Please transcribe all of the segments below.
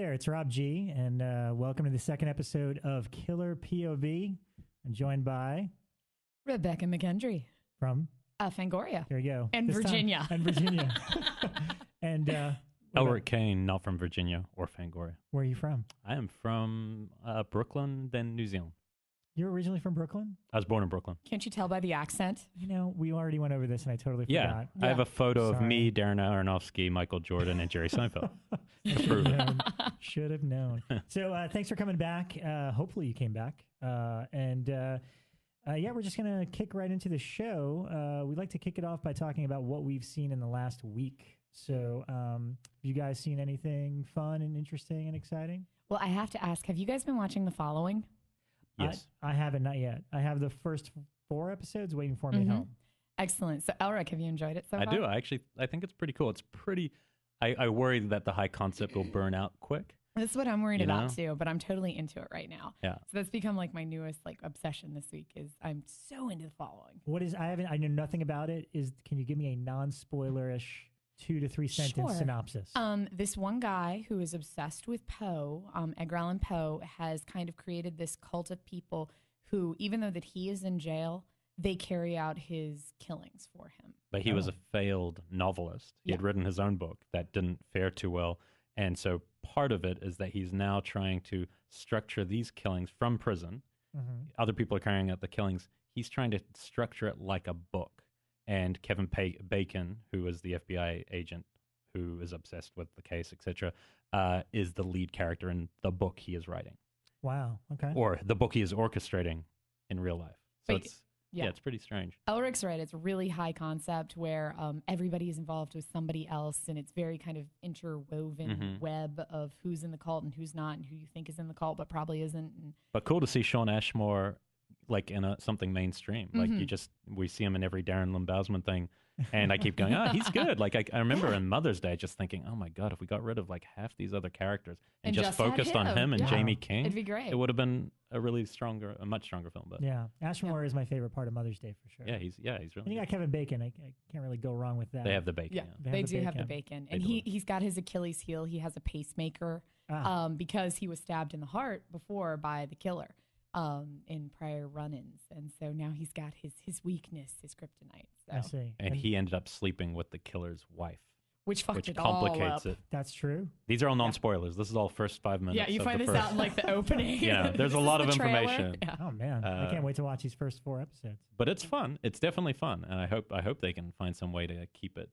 there, it's Rob G, and welcome to the second episode of Killer POV. I'm joined by Rebekah McKendry from Fangoria. There you go. And Virginia. And Virginia. And Elric Kane, not from Virginia or Fangoria. Where are you from? I am from Brooklyn, then New Zealand. You're originally from Brooklyn? I was born in Brooklyn. Can't you tell by the accent? You know, we already went over this and I totally forgot. Yeah, I have a photo of me, Darren Aronofsky, Michael Jordan, and Jerry Seinfeld. Should have known. So thanks for coming back. Hopefully you came back. Yeah, we're just going to kick right into the show. We'd like to kick it off by talking about what we've seen in the last week. So have you guys seen anything fun and interesting and exciting? Well, I have to ask, have you guys been watching The Following? Yes. I haven't, not yet. I have the first 4 episodes waiting for me at home. Excellent. So, Elric, have you enjoyed it so far? I do. I think it's pretty cool. It's pretty... I worry that the high concept will burn out quick. This is what I'm worried about too, but I'm totally into it right now. Yeah. So that's become like my newest obsession this week is I'm so into The Following. What is, I know nothing about it. Can you give me a non-spoilerish 2 to 3 sentence synopsis? This one guy who is obsessed with Poe, Edgar Allan Poe, has kind of created this cult of people who, even though that he is in jail, they carry out his killings for him. But he was a failed novelist. He had written his own book that didn't fare too well. And so part of it is that he's now trying to structure these killings from prison. Mm-hmm. Other people are carrying out the killings. He's trying to structure it like a book. And Kevin Bacon, who is the FBI agent who is obsessed with the case, etc., is the lead character in the book he is writing. Wow. Okay. Or the book he is orchestrating in real life. So it's pretty strange. Elric's right. It's a really high concept where everybody is involved with somebody else, and it's very kind of interwoven web of who's in the cult and who's not, and who you think is in the cult but probably isn't. But cool to see Shawn Ashmore like in something mainstream. Like we see him in every Darren Lynn Bousman thing, and I keep going, he's good. Like I remember in Mother's Day just thinking, oh my God, if we got rid of like half these other characters and just focused on him and Jamie King, it'd be great. It would have been a much stronger film. But yeah, Ashmore is my favorite part of Mother's Day for sure. Yeah, he's really. And you got Kevin Bacon. I can't really go wrong with that. They have the bacon. Yeah, they do have the bacon, and he's got his Achilles heel. He has a pacemaker because he was stabbed in the heart before by the killer. In prior run-ins, and so now he's got his weakness, his kryptonite. So. I see. And he ended up sleeping with the killer's wife, which complicates it. That's true. These are all non-spoilers. This is all first 5 minutes. Yeah, you find this out in like the opening. Yeah, there's a lot of information. Yeah. Oh man, I can't wait to watch these first 4 episodes. But it's fun. It's definitely fun, and I hope they can find some way to keep it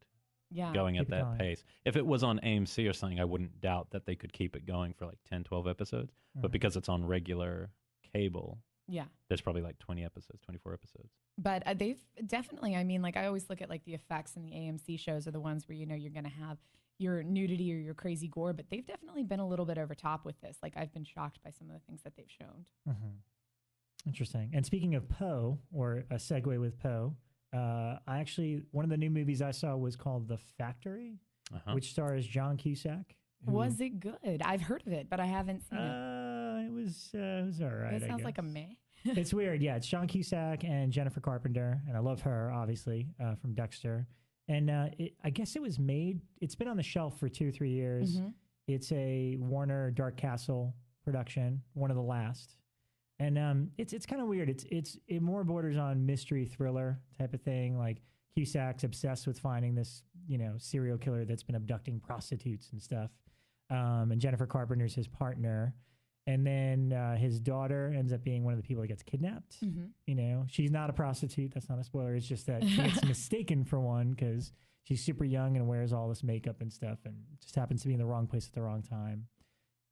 going at that pace. If it was on AMC or something, I wouldn't doubt that they could keep it going for like 10, 12 episodes. But because it's on regular cable, there's probably like 20 episodes, 24 episodes. But they've definitely, I mean, like I always look at like the effects in the AMC shows are the ones where you're going to have your nudity or your crazy gore, but they've definitely been a little bit over top with this. Like I've been shocked by some of the things that they've shown. Interesting. And speaking of Poe, or a segue with Poe, one of the new movies I saw was called The Factory, which stars John Cusack. Was it good? I've heard of it, but I haven't seen it. It was all right. It sounds like a meh. It's weird. Yeah, it's John Cusack and Jennifer Carpenter, and I love her, obviously, from Dexter. And I guess it was made, it's been on the shelf for 2 or 3 years. It's a Warner Dark Castle production, one of the last. And it's kind of weird. It more borders on mystery thriller type of thing. Like Cusack's obsessed with finding this, serial killer that's been abducting prostitutes and stuff. And Jennifer Carpenter's his partner. And then his daughter ends up being one of the people that gets kidnapped. She's not a prostitute. That's not a spoiler. It's just that she gets mistaken for one because she's super young and wears all this makeup and stuff and just happens to be in the wrong place at the wrong time.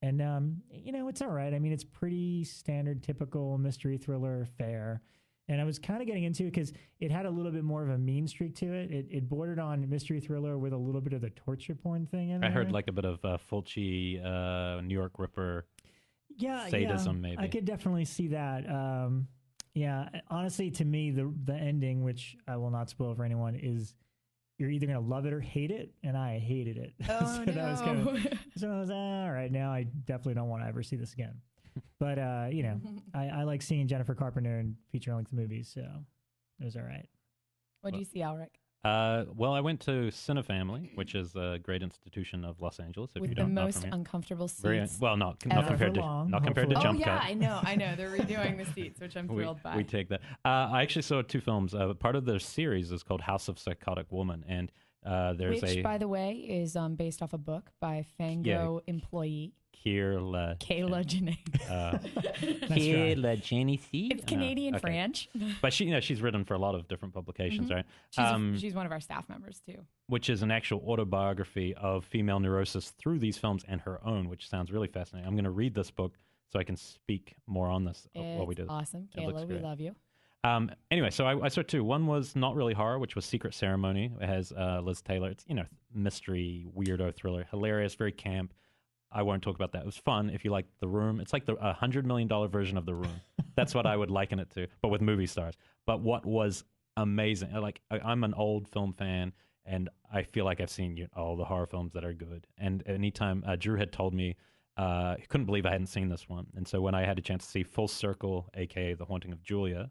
And, it's all right. I mean, it's pretty standard, typical mystery thriller fare. And I was kind of getting into it because it had a little bit more of a mean streak to it. It bordered on mystery thriller with a little bit of the torture porn thing in there. I heard like a bit of Fulci, New York Ripper sadism, maybe. I could definitely see that. Honestly, to me, the ending, which I will not spoil for anyone, is you're either going to love it or hate it, and I hated it. Oh, no. So I was all right, now I definitely don't want to ever see this again. But, I like seeing Jennifer Carpenter in feature-length movies, so it was all right. What do you see, Elric? Well, I went to Cinefamily, which is a great institution of Los Angeles. If With you the don't know most from here. uncomfortable seats. Not ever. compared to Long, not compared to hopefully. Jump Cut. I know. They're redoing the seats, which I'm thrilled by. We take that. I actually saw 2 films. Part of their series is called House of Psychotic Woman, and there's by the way, is based off a book by Fango employee Kayla Janae. Kayla Janae. It's Canadian French. But she's written for a lot of different publications, right? She's one of our staff members too. Which is an actual autobiography of female neurosis through these films and her own, which sounds really fascinating. I'm going to read this book so I can speak more on this. What we did. Awesome, Kayla. We love you. Anyway, so I saw 2. One was not really horror, which was Secret Ceremony. It has Liz Taylor. It's, mystery, weirdo thriller, hilarious, very camp. I won't talk about that. It was fun. If you like The Room, it's like the $100 million version of The Room. That's what I would liken it to, but with movie stars. But what was amazing, I'm an old film fan, and I feel like I've seen all the horror films that are good. And anytime Drew had told me, he couldn't believe I hadn't seen this one. And so when I had a chance to see Full Circle, a.k.a. The Haunting of Julia,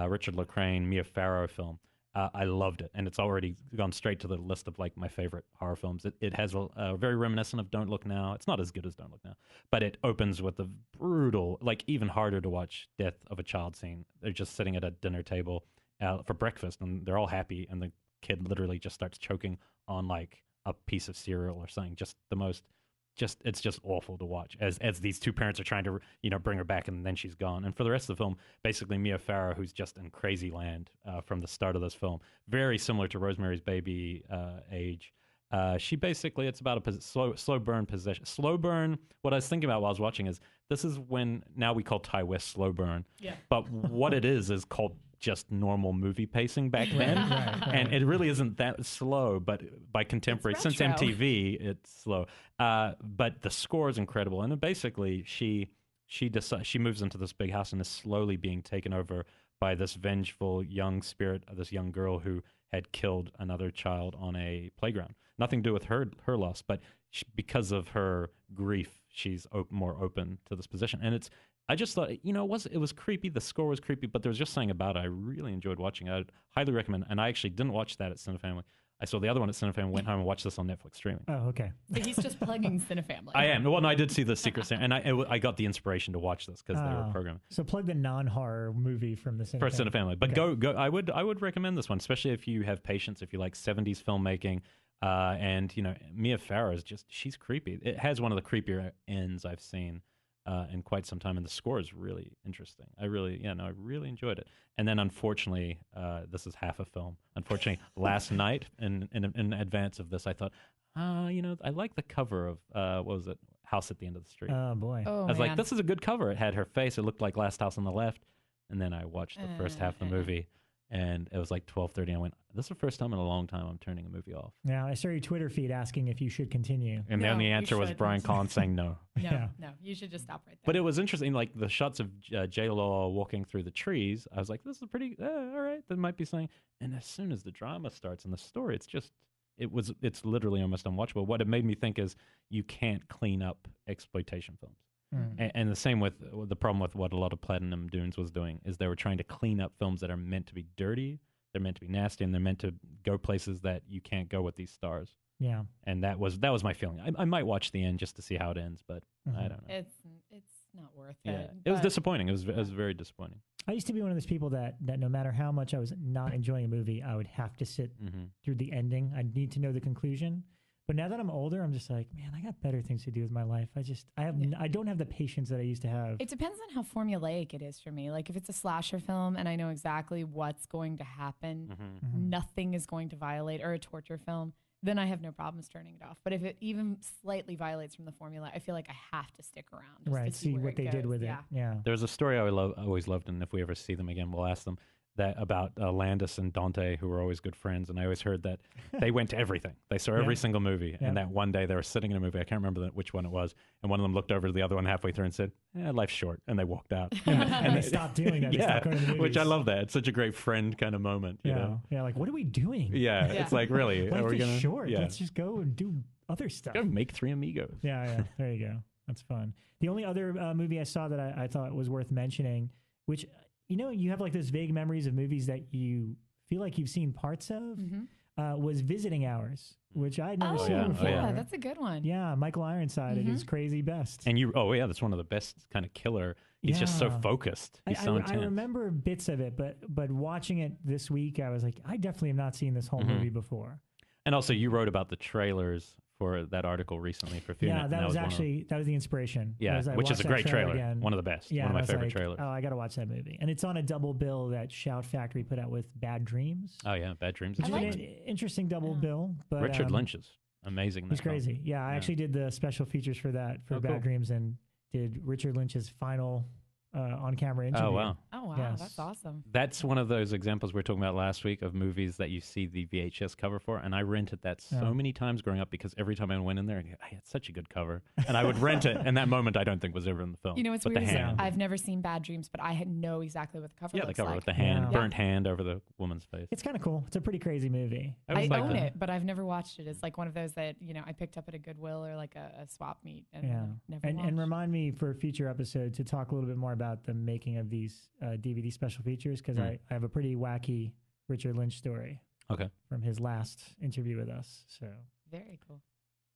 Richard LeCrane, Mia Farrow film, I loved it, and it's already gone straight to the list of my favorite horror films. It has a very reminiscent of Don't Look Now. It's not as good as Don't Look Now, but it opens with the brutal, even harder to watch death of a child scene. They're just sitting at a dinner table for breakfast, and they're all happy, and the kid literally just starts choking on a piece of cereal or something. Just the most. It's just awful to watch as these 2 parents are trying to bring her back, and then she's gone. And for the rest of the film, basically Mia Farrow, who's just in crazy land from the start of this film, very similar to Rosemary's Baby age. She basically, it's about a slow burn possession. Slow burn. What I was thinking about while I was watching is this is when now we call Ty West slow burn. Yeah. But what it is called just normal movie pacing back then. Right. And it really isn't that slow, but by contemporary, since MTV, it's slow. But the score is incredible. And then basically she moves into this big house and is slowly being taken over by this vengeful young spirit of this young girl who had killed another child on a playground. Nothing to do with her loss, but because of her grief, she's more open to this position. And I just thought, it was creepy. The score was creepy, but there was just something about it I really enjoyed watching. I'd highly recommend. And I actually didn't watch that at Cinefamily. I saw the other one at Cinefamily, went home and watched this on Netflix streaming. Oh, okay. So he's just plugging Cinefamily. I am. Well, no, I did see the Secret Santa, and I got the inspiration to watch this because they were programming. So plug the non-horror movie from the Cinefamily. For Cinefamily. But okay. Go. I would recommend this one, especially if you have patience, if you like 70s filmmaking. And, Mia Farrow is she's creepy. It has one of the creepier ends I've seen in quite some time, and the score is really interesting. I really enjoyed it. And then, unfortunately, this is half a film. Unfortunately, last night, in advance of this, I thought, I like the cover of what was it, House at the End of the Street. Oh boy! I was like, this is a good cover. It had her face. It looked like Last House on the Left. And then I watched the first half of the movie. And it was like 12:30, and I went, this is the first time in a long time I'm turning a movie off. Yeah, I saw your Twitter feed asking if you should continue. And then the answer was Brian Collins saying no. No, you should just stop right there. But it was interesting, the shots of J-Law walking through the trees, I was like, this is pretty, all right, there might be something. And as soon as the drama starts and the story, it's literally almost unwatchable. What it made me think is you can't clean up exploitation films. And the same with the problem with what a lot of Platinum Dunes was doing is they were trying to clean up films that are meant to be dirty, they're meant to be nasty, and they're meant to go places that you can't go with these stars. Yeah. And that was my feeling. I might watch the end just to see how it ends, but I don't know. It's not worth it. Yeah. It was disappointing. It was very disappointing. I used to be one of those people that no matter how much I was not enjoying a movie, I would have to sit through the ending. I'd need to know the conclusion. But now that I'm older, I'm just like, man, I got better things to do with my life. I don't have the patience that I used to have. It depends on how formulaic it is for me. Like if it's a slasher film and I know exactly what's going to happen, nothing is going to violate, or a torture film, then I have no problems turning it off. But if it even slightly violates from the formula, I feel like I have to stick around. Just to see what they did with it. Yeah. There's a story I always loved, and if we ever see them again, we'll ask them. That about Landis and Dante, who were always good friends, and I always heard that they went to everything. They saw every single movie, and that one day they were sitting in a movie. I can't remember which one it was, and one of them looked over to the other one halfway through and said, life's short, and they walked out. and they stopped doing that. They stopped going to the movies. Which I love that. It's such a great friend kind of moment. You know? Yeah, like, what are we doing? Yeah, it's like, really? Life are we is gonna, short. Let's just go and do other stuff. Go make Three Amigos. Yeah, there you go. That's fun. The only other movie I saw that I thought was worth mentioning, which... you have like those vague memories of movies that you feel like you've seen parts of. was Visiting Hours, which I'd never seen before. Yeah, that's a good one. Yeah, Michael Ironside at his crazy best. And that's one of the best kind of killer. He's just so focused. He's so intense. I remember bits of it, but watching it this week, I was like, I definitely have not seen this whole movie before. And also, you wrote about the trailers for that article recently for Fear. Yeah, that was the inspiration. Yeah, which is a great trailer. One of the best. Yeah, one of my favorite trailers. Oh, I got to watch that movie. And it's on a double bill that Shout Factory put out with Bad Dreams. Oh, yeah, Bad Dreams. Which is an interesting double bill. But Richard Lynch is amazing. He's crazy. Yeah, I actually did the special features for that, for Bad Dreams, and did Richard Lynch's final on-camera interview. Oh, wow. Oh, wow. Yes. That's awesome. That's one of those examples we were talking about last week of movies that you see the VHS cover for. And I rented that so many times growing up because every time I went in there, I had such a good cover. And I would rent it. And that moment I don't think was ever in the film. You know what's weird is I've never seen Bad Dreams, but I know exactly what the cover looks like. Yeah, the cover with the hand, burnt hand over the woman's face. It's kind of cool. It's a pretty crazy movie. I own it, but I've never watched it. It's like one of those that, I picked up at a Goodwill or like a swap meet and never watched. And remind me for a future episode to talk a little bit more about the making of these DVD special features, because I have a pretty wacky Richard Lynch story from his last interview with us. So very cool.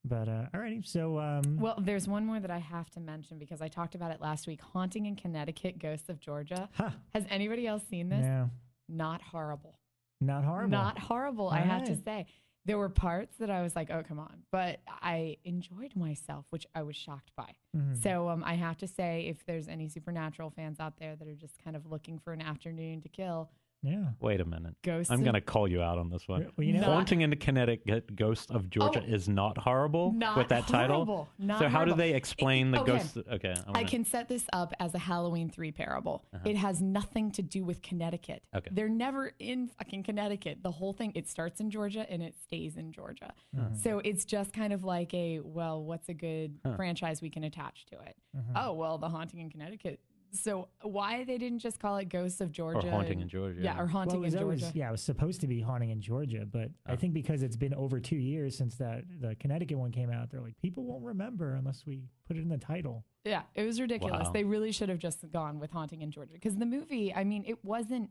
But alrighty, so well, there's one more that I have to mention because I talked about it last week. Haunting in Connecticut, Ghosts of Georgia. Has anybody else seen this? No. Not horrible. Not horrible. Not horrible. I have to say. There were parts that I was like, oh, come on. But I enjoyed myself, which I was shocked by. So I have to say, if there's any Supernatural fans out there that are just kind of looking for an afternoon to kill. Yeah. Wait a minute. I'm going to call you out on this one. Well, Haunting in Connecticut, Ghost of Georgia is not horrible with that title. So how do they explain the ghost? Okay. I can set this up as a Halloween 3 parable. It has nothing to do with Connecticut. Okay. They're never in fucking Connecticut. The whole thing, it starts in Georgia and it stays in Georgia. So it's just kind of like what's a good franchise we can attach to it? Oh, well, The Haunting in Connecticut. So why they didn't just call it Ghosts of Georgia? Or Haunting in Georgia. Yeah, or Haunting in Georgia. It was supposed to be Haunting in Georgia, but I think because it's been over 2 years since the Connecticut one came out, they're like, people won't remember unless we put it in the title. Yeah, it was ridiculous. Wow. They really should have just gone with Haunting in Georgia. Because the movie, I mean, it wasn't,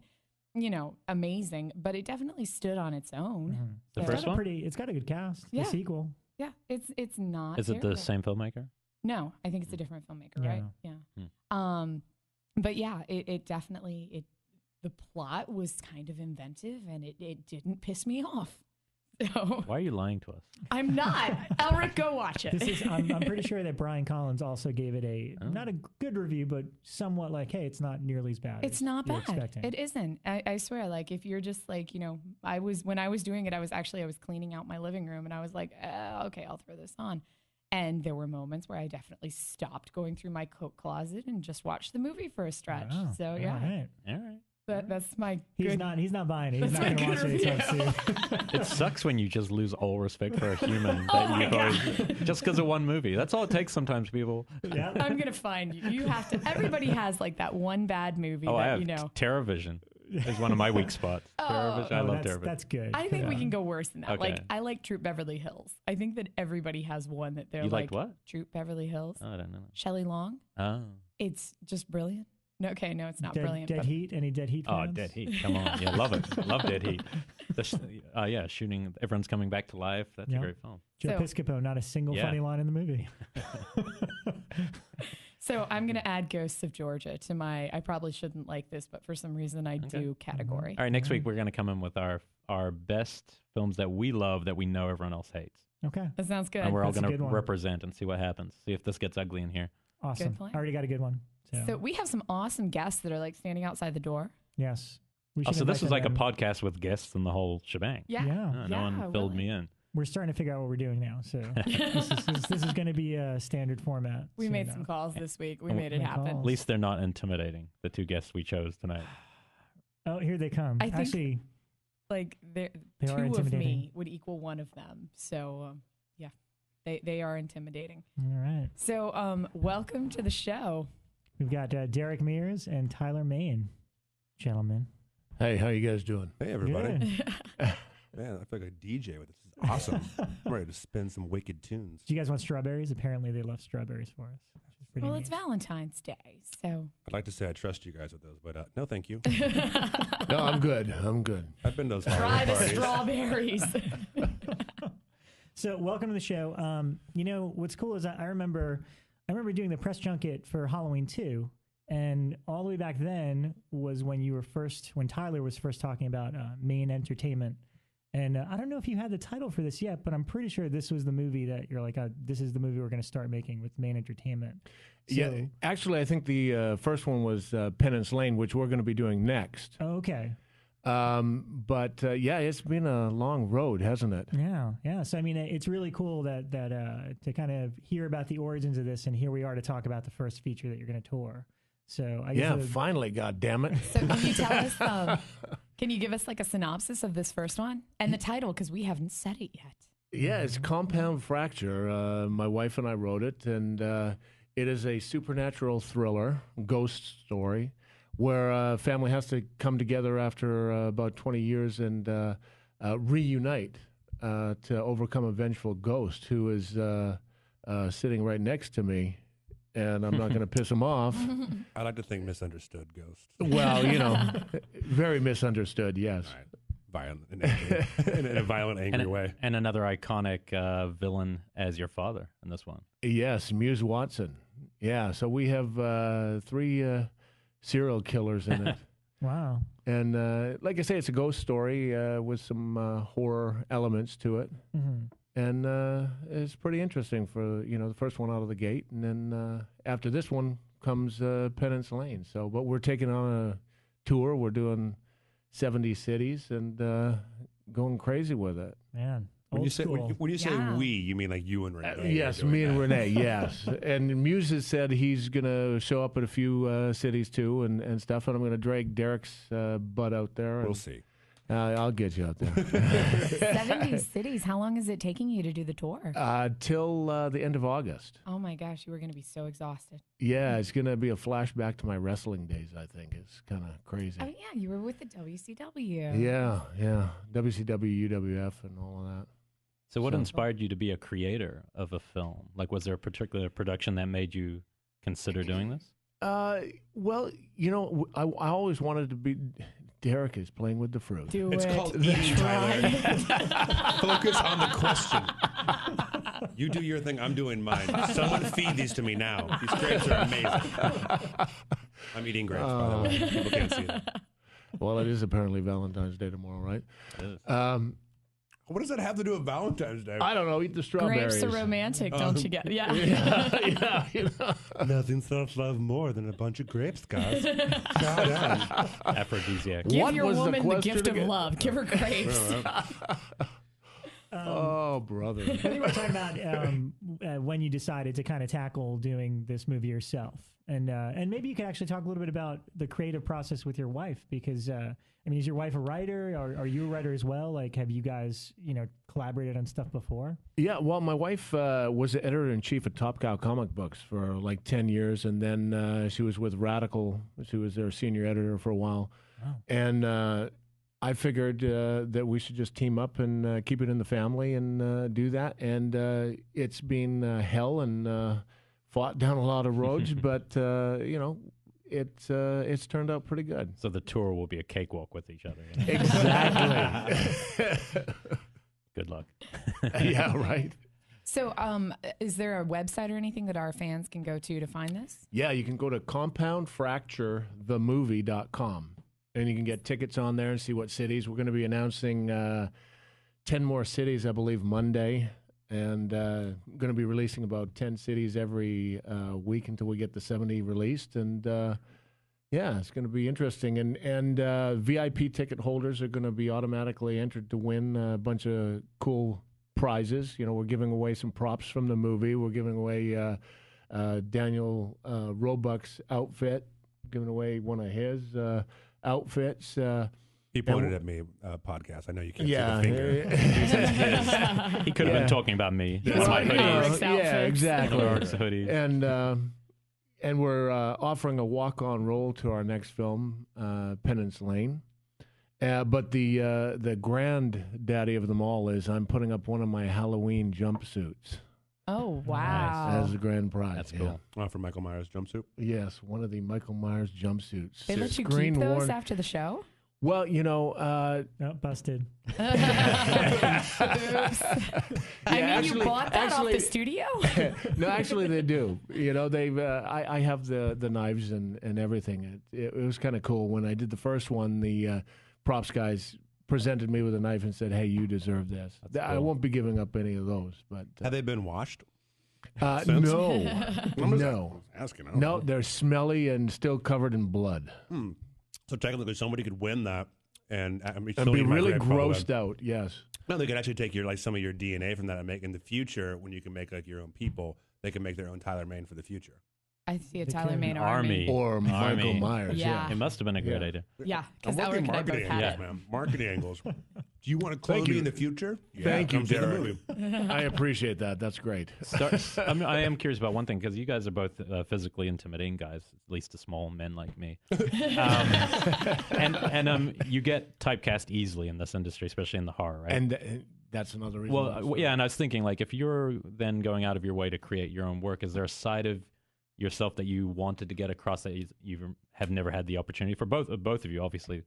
amazing, but it definitely stood on its own. The first one? It's got a good cast. Yeah. The sequel. Yeah, it's not Is it terrible. the same filmmaker? No, I think it's a different filmmaker, right? Yeah. But yeah, it definitely, the plot was kind of inventive and it didn't piss me off. So why are you lying to us? I'm not. Elric, go watch it. I'm pretty sure that Brian Collins also gave it not a good review, but somewhat like, hey, it's not nearly as bad. It's not bad. It isn't. I swear, like if you're just like, when I was doing it, I was cleaning out my living room and I was like, okay, I'll throw this on. And there were moments where I definitely stopped going through my coat closet and just watched the movie for a stretch. Wow. So yeah, all right. That's my. He's not buying it. He's not going to watch it anytime soon. It sucks when you just lose all respect for a human just because of one movie. That's all it takes sometimes, people. Yeah. I'm gonna find you. You have to. Everybody has like that one bad movie that I have Terrorvision. Is one of my weak spots. Terrorvision. I love Terrorvision. That's good. I think we can go worse than that. Okay. Like I like Troop Beverly Hills. I think that everybody has one that they're You like. liked what? Troop Beverly Hills. Oh, I don't know. Shelley Long. Oh. It's just brilliant. No, okay, no, it's not brilliant. Dead Heat? Any Dead Heat fans? Oh, Dead Heat. Come on. Yeah, love it. Love Dead Heat. Shooting. Everyone's coming back to life. That's a great film. Joe Piscopo, not a single funny line in the movie. So I'm going to add Ghosts of Georgia to my, I probably shouldn't like this, but for some reason I do category. All right, next week we're going to come in with our best films that we love that we know everyone else hates. Okay. That sounds good. And we're all going to represent and see what happens. See if this gets ugly in here. Awesome. Good plan. I already got a good one. So we have some awesome guests that are like standing outside the door. Yes. So this is like a podcast with guests and the whole shebang. Yeah. No one filled me in. We're starting to figure out what we're doing now. So this is going to be a standard format. We made some calls this week. We made it happen. At least they're not intimidating, the two guests we chose tonight. Oh, here they come. I think, actually, like they two of me would equal one of them. So they are intimidating. All right. So welcome to the show. We've got Derek Mears and Tyler Main, gentlemen. Hey, how you guys doing? Hey, everybody. Man, I feel like a DJ with this. Is awesome. I'm ready to spin some wicked tunes. Do you guys want strawberries? Apparently, they left strawberries for us. pretty Well, neat. it's Valentine's Day, so. I'd like to say I trust you guys with those, but no, thank you. No, I'm good. I'm good. I've been to those Try Halloween the parties. strawberries. So welcome to the show. You know, what's cool is I remember doing the press junket for Halloween 2, and all the way back then was when Tyler was first talking about Main Entertainment. And I don't know if you had the title for this yet, but I'm pretty sure this was the movie that you're like, this is the movie we're going to start making with Main Entertainment. So, Yeah, actually, I think the first one was Penance Lane, which we're going to be doing next. Oh, okay. But yeah, it's been a long road, hasn't it? Yeah. So I mean, it's really cool that to kind of hear about the origins of this, and here we are to talk about the first feature that you're going to tour. So I guess finally, God damn it! So can you tell us? Can you give us like a synopsis of this first one and the title, because we haven't said it yet? Yeah, it's Compound Fracture. My wife and I wrote it, and it is a supernatural thriller, ghost story, where a family has to come together after about 20 years and reunite to overcome a vengeful ghost who is sitting right next to me, and I'm not going to piss him off. I like to think misunderstood ghost. Well, very misunderstood, yes. All right. Violent and angry, in a violent, angry way. And another iconic villain as your father in this one. Yes, Muse Watson. Yeah, so we have 3 serial killers in it. wow. And like I say, it's a ghost story with some horror elements to it. Mm-hmm. And it's pretty interesting for, the first one out of the gate. And then after this one comes Penance Lane. But we're taking on a tour. We're doing 70 cities and going crazy with it. Man. When you say Yeah. we, you mean like you and Renee? Yes, me and Renee, yes. And Muse has said he's going to show up at a few cities too and stuff. And I'm going to drag Derek's butt out there. We'll see. I'll get you out there. 70 cities. How long is it taking you to do the tour? Till the end of August. Oh my gosh, you were going to be so exhausted. Yeah, it's going to be a flashback to my wrestling days, I think. It's kind of crazy. Oh yeah, you were with the WCW. Yeah. WCW, UWF, and all of that. So what inspired you to be a creator of a film? Like, was there a particular production that made you consider doing this? Well, I always wanted to be... Derek is playing with the fruit. It's called eating, Tyler. Focus on the question. You do your thing, I'm doing mine. Someone feed these to me now. These grapes are amazing. I'm eating grapes, by the way. People can't see that. Well, it is apparently Valentine's Day tomorrow, right? It is. What does that have to do with Valentine's Day? I don't know. Eat the strawberries. Grapes are romantic, don't you get? Yeah. Yeah. Nothing sells love more than a bunch of grapes, guys. Shout out. Aphrodisiac. Give What your was the woman the question gift of again? love. Give her grapes. Oh, brother. I think we're talking about when you decided to kind of tackle doing this movie yourself, and maybe you could actually talk a little bit about the creative process with your wife, because is your wife a writer? Are you a writer as well? Like, have you guys collaborated on stuff before? Yeah, well, my wife was the editor-in-chief of Top Cow Comic Books for like 10 years, and then she was with Radical. She was their senior editor for a while. Wow. And I figured that we should just team up and keep it in the family and do that. And it's been hell and fought down a lot of roads, but, it's turned out pretty good. So the tour will be a cakewalk with each other. Exactly. Good luck. Yeah, right. So, is there a website or anything that our fans can go to find this? Yeah, you can go to compoundfracturethemovie.com. And you can get tickets on there and see what cities. We're going to be announcing 10 more cities, I believe, Monday. And going to be releasing about 10 cities every week until we get the 70 released. And, yeah, it's going to be interesting. And VIP ticket holders are going to be automatically entered to win a bunch of cool prizes. We're giving away some props from the movie. We're giving away Daniel Roebuck's outfit, giving away one of his outfits. He pointed at me, podcast. I know you can't see the finger. He could have been talking about me. He was My wearing hoodies. Elric's outfits. Yeah, exactly. Elric's hoodies. And we're offering a walk-on role to our next film, Penance Lane. But the granddaddy of them all is I'm putting up one of my Halloween jumpsuits. Oh, wow. As a grand prize. That's cool. For Michael Myers jumpsuit. Yes, one of the Michael Myers jumpsuits. They let you keep those after the show? Well, busted. You bought that off the studio? No, actually they do. They've. I have the knives and everything. It was kind of cool when I did the first one. The props guys presented me with a knife and said, "Hey, you deserve this." That's I cool. won't be giving up any of those. But Have they been washed? no, no. Asking. No, they're smelly and still covered in blood. So technically, somebody could win that and be really grossed out. Yes. No, they could actually take some of your DNA from that and make in the future when you can make like your own people. They can make their own Tyler Mane for the future. I see a Tyler Mane army. Or Michael Myers. Yeah. It must have been a great idea. Yeah, because I'm working Elric and I both marketing had angles, it. man. Marketing angles. Do you want to clone me in the future? Yeah, Thank you, come see the Derek. movie. I appreciate that. That's great. I am curious about one thing because you guys are both physically intimidating guys, at least to small men like me. And you get typecast easily in this industry, especially in the horror, right? And that's another reason. Well, yeah, and I was thinking, like, if you're then going out of your way to create your own work, is there a side of yourself that you wanted to get across that you have never had the opportunity for both of you, obviously?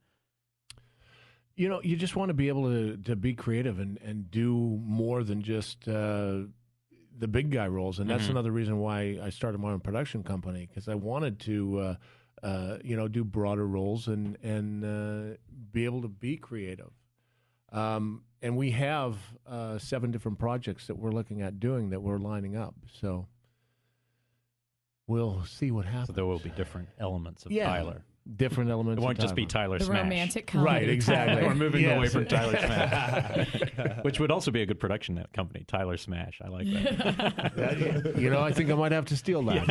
You just want to be able to be creative and do more than just the big guy roles. And that's another reason why I started my own production company, because I wanted to, do broader roles and be able to be creative. And we have 7 different projects that we're looking at doing that we're lining up. So we'll see what happens. So there will be different elements of Tyler. Different elements. It won't just be Tyler The Smash. romantic comedy. Right, exactly. We're moving away from Tyler Smash, which would also be a good production company. Tyler Smash. I like that. I think I might have to steal that.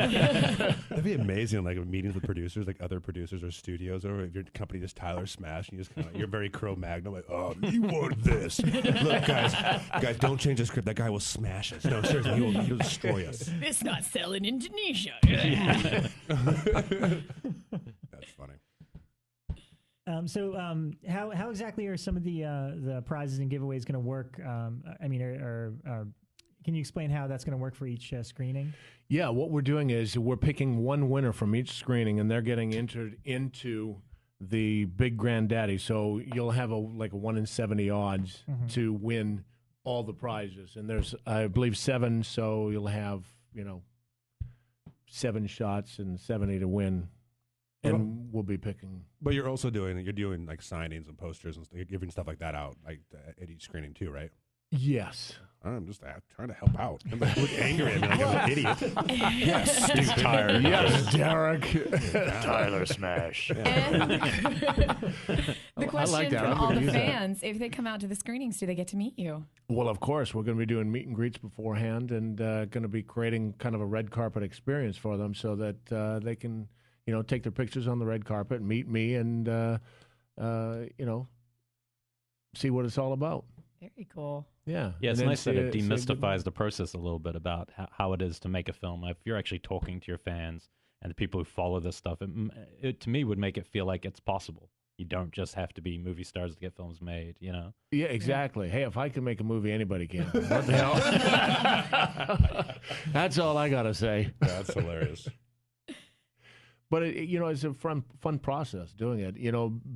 That'd be amazing, like meetings with producers, like other producers or studios, or if your company just Tyler Smash, and you just kind of you're very Cro-Magnon, like, oh, you want this? Look, guys, don't change the script. That guy will smash us. No, seriously, he'll destroy us. It's not selling Indonesia. That's funny. How exactly are some of the prizes and giveaways going to work? Can you explain how that's going to work for each screening? Yeah, what we're doing is we're picking one winner from each screening, and they're getting entered into the big granddaddy. So you'll have a 1 in 70 odds to win all the prizes, and there's I believe 7, so you'll have 7 shots and 70 to win. And we'll be picking. But you're also doing like signings and posters and you're giving stuff like that out like at each screening too, right? Yes. I'm just trying to help out. I'm like, look angry at me like I'm an idiot. Yes, he's tired. Yes, Derek. Tyler Smash. The question that. for I'm all gonna the use that. fans, if they come out to the screenings, do they get to meet you? Well, of course, we're going to be doing meet and greets beforehand and going to be creating kind of a red carpet experience for them so that they can, take their pictures on the red carpet, meet me, and, see what it's all about. Very cool. Yeah. Yeah, it's And then nice that it say demystifies the process a little bit about how it is to make a film. If you're actually talking to your fans and the people who follow this stuff, it to me would make it feel like it's possible. You don't just have to be movie stars to get films made, Yeah, exactly. Hey, if I can make a movie, anybody can. What the hell? That's all I got to say. That's hilarious. But, it's a fun process doing it.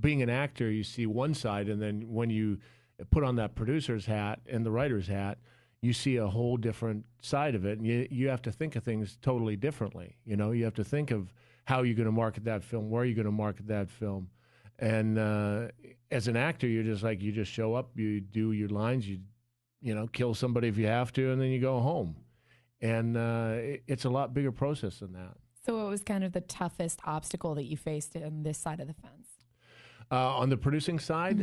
Being an actor, you see one side, and then when you put on that producer's hat and the writer's hat, you see a whole different side of it. And you have to think of things totally differently. You have to think of how you're going to market that film, where you're going to market that film. And as an actor, you just show up, you do your lines, you kill somebody if you have to, and then you go home. And it's a lot bigger process than that. So what was kind of the toughest obstacle that you faced on this side of the fence? On the producing side,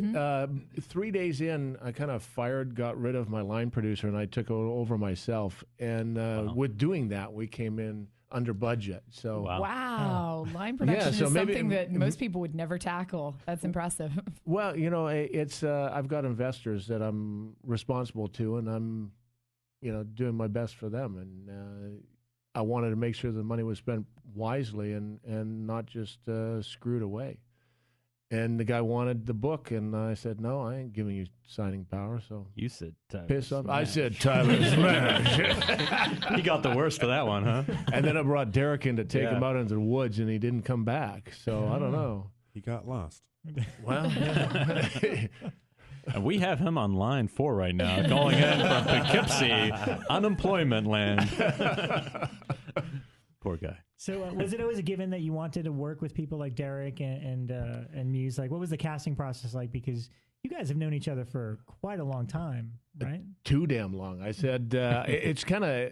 3 days in, I kind of got rid of my line producer, and I took it over myself. And with doing that, we came in under budget. So wow. Line production is something that most people would never tackle. That's impressive. Well, it's I've got investors that I'm responsible to, and I'm doing my best for them, and I wanted to make sure the money was spent wisely and not just screwed away. And the guy wanted the book, and I said, no, I ain't giving you signing power. So You said Tyler piss off. Smash. I said Tyler Smash. He got the worst of that one, huh? And then I brought Derek in to take him out into the woods, and he didn't come back. So I don't know. He got lost. Well, And we have him on line 4 right now, calling in from Poughkeepsie, unemployment land. Poor guy. So was it always a given that you wanted to work with people like Derek and Muse? Like, what was the casting process like? Because you guys have known each other for quite a long time, right? too damn long. I said, it's kind of,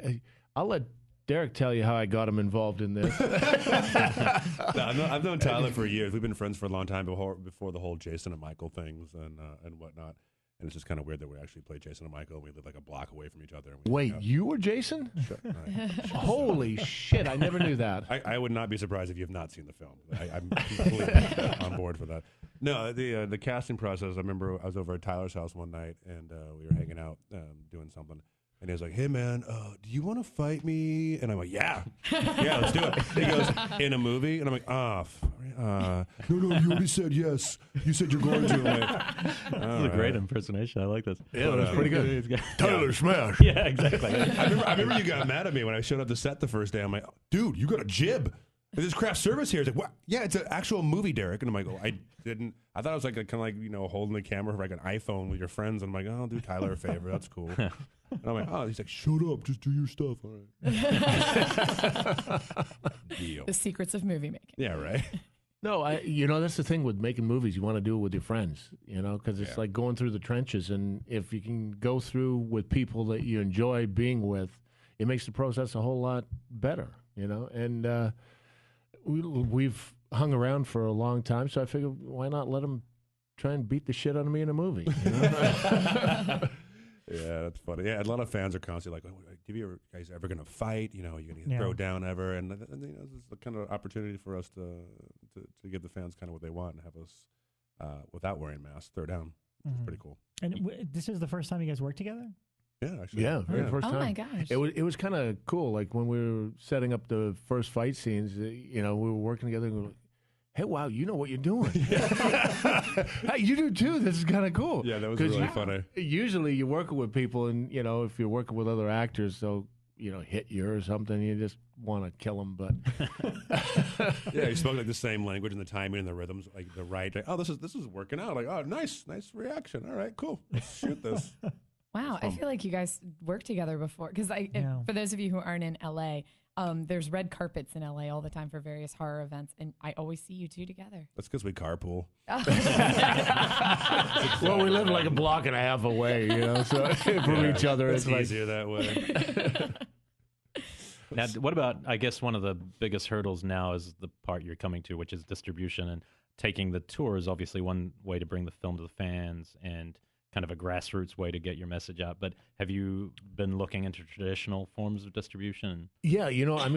I'll let Derek tell you how I got him involved in this. No, I've known Tyler for years. We've been friends for a long time before the whole Jason and Michael things and whatnot. And it's just kind of weird that we actually play Jason and Michael. We live like a block away from each other. And we Wait, you were Jason? Holy shit, I never knew that. I would not be surprised if you have not seen the film. I'm completely on board for that. No, the casting process, I remember I was over at Tyler's house one night, and we were hanging out doing something. And he was like, hey, man, do you want to fight me? And I'm like, yeah, let's do it. He goes, in a movie? And I'm like, no, you already said yes. You said you're going to. I'm like, This is a great impersonation. I like this. Yeah, that was pretty good. Tyler Smash. Yeah, exactly. I remember you got mad at me when I showed up to set the first day. I'm like, dude, you got a jib. There's craft service here. It's like, what? Yeah, it's an actual movie, Derek. And I'm like, oh, I didn't. I thought it was like kind of like, holding the camera for like an iPhone with your friends. And I'm like, oh, I'll do Tyler a favor. That's cool. And I'm like, oh, he's like, shut up, just do your stuff. All right. Deal. The secrets of movie making. Yeah, right. No, that's the thing with making movies. You want to do it with your friends, because it's like going through the trenches. And if you can go through with people that you enjoy being with, it makes the process a whole lot better, And we've hung around for a long time, so I figured, why not let them try and beat the shit out of me in a movie? Yeah, that's funny. Yeah, a lot of fans are constantly like, "Are you guys ever going to fight? You're going to throw down ever?" And this is the kind of opportunity for us to give the fans kind of what they want and have us, without wearing masks, throw down. It's pretty cool. And this is the first time you guys worked together? Yeah, actually. Yeah, very first time. Oh my gosh! It was kind of cool. Like when we were setting up the first fight scenes, we were working together. And we were like, hey, wow, you know what you're doing. Hey, you do too. This is kind of cool. Yeah, that was really funny. Usually you're working with people, and, if you're working with other actors, they'll, hit you or something. You just want to kill them. But yeah, you spoke like the same language and the timing and the rhythms, like the right. Like, oh, this is working out. Like, oh, nice reaction. All right, cool. Let's shoot this. Wow, I feel like you guys worked together before. Because for those of you who aren't in LA, there's red carpets in LA all the time for various horror events, and I always see you two together. That's because we carpool. Well, we live like a block and a half away, so from each other. It's easier that way. Now, what about, I guess one of the biggest hurdles now is the part you're coming to, which is distribution, and taking the tour is obviously one way to bring the film to the fans and kind of a grassroots way to get your message out. But have you been looking into traditional forms of distribution? Yeah,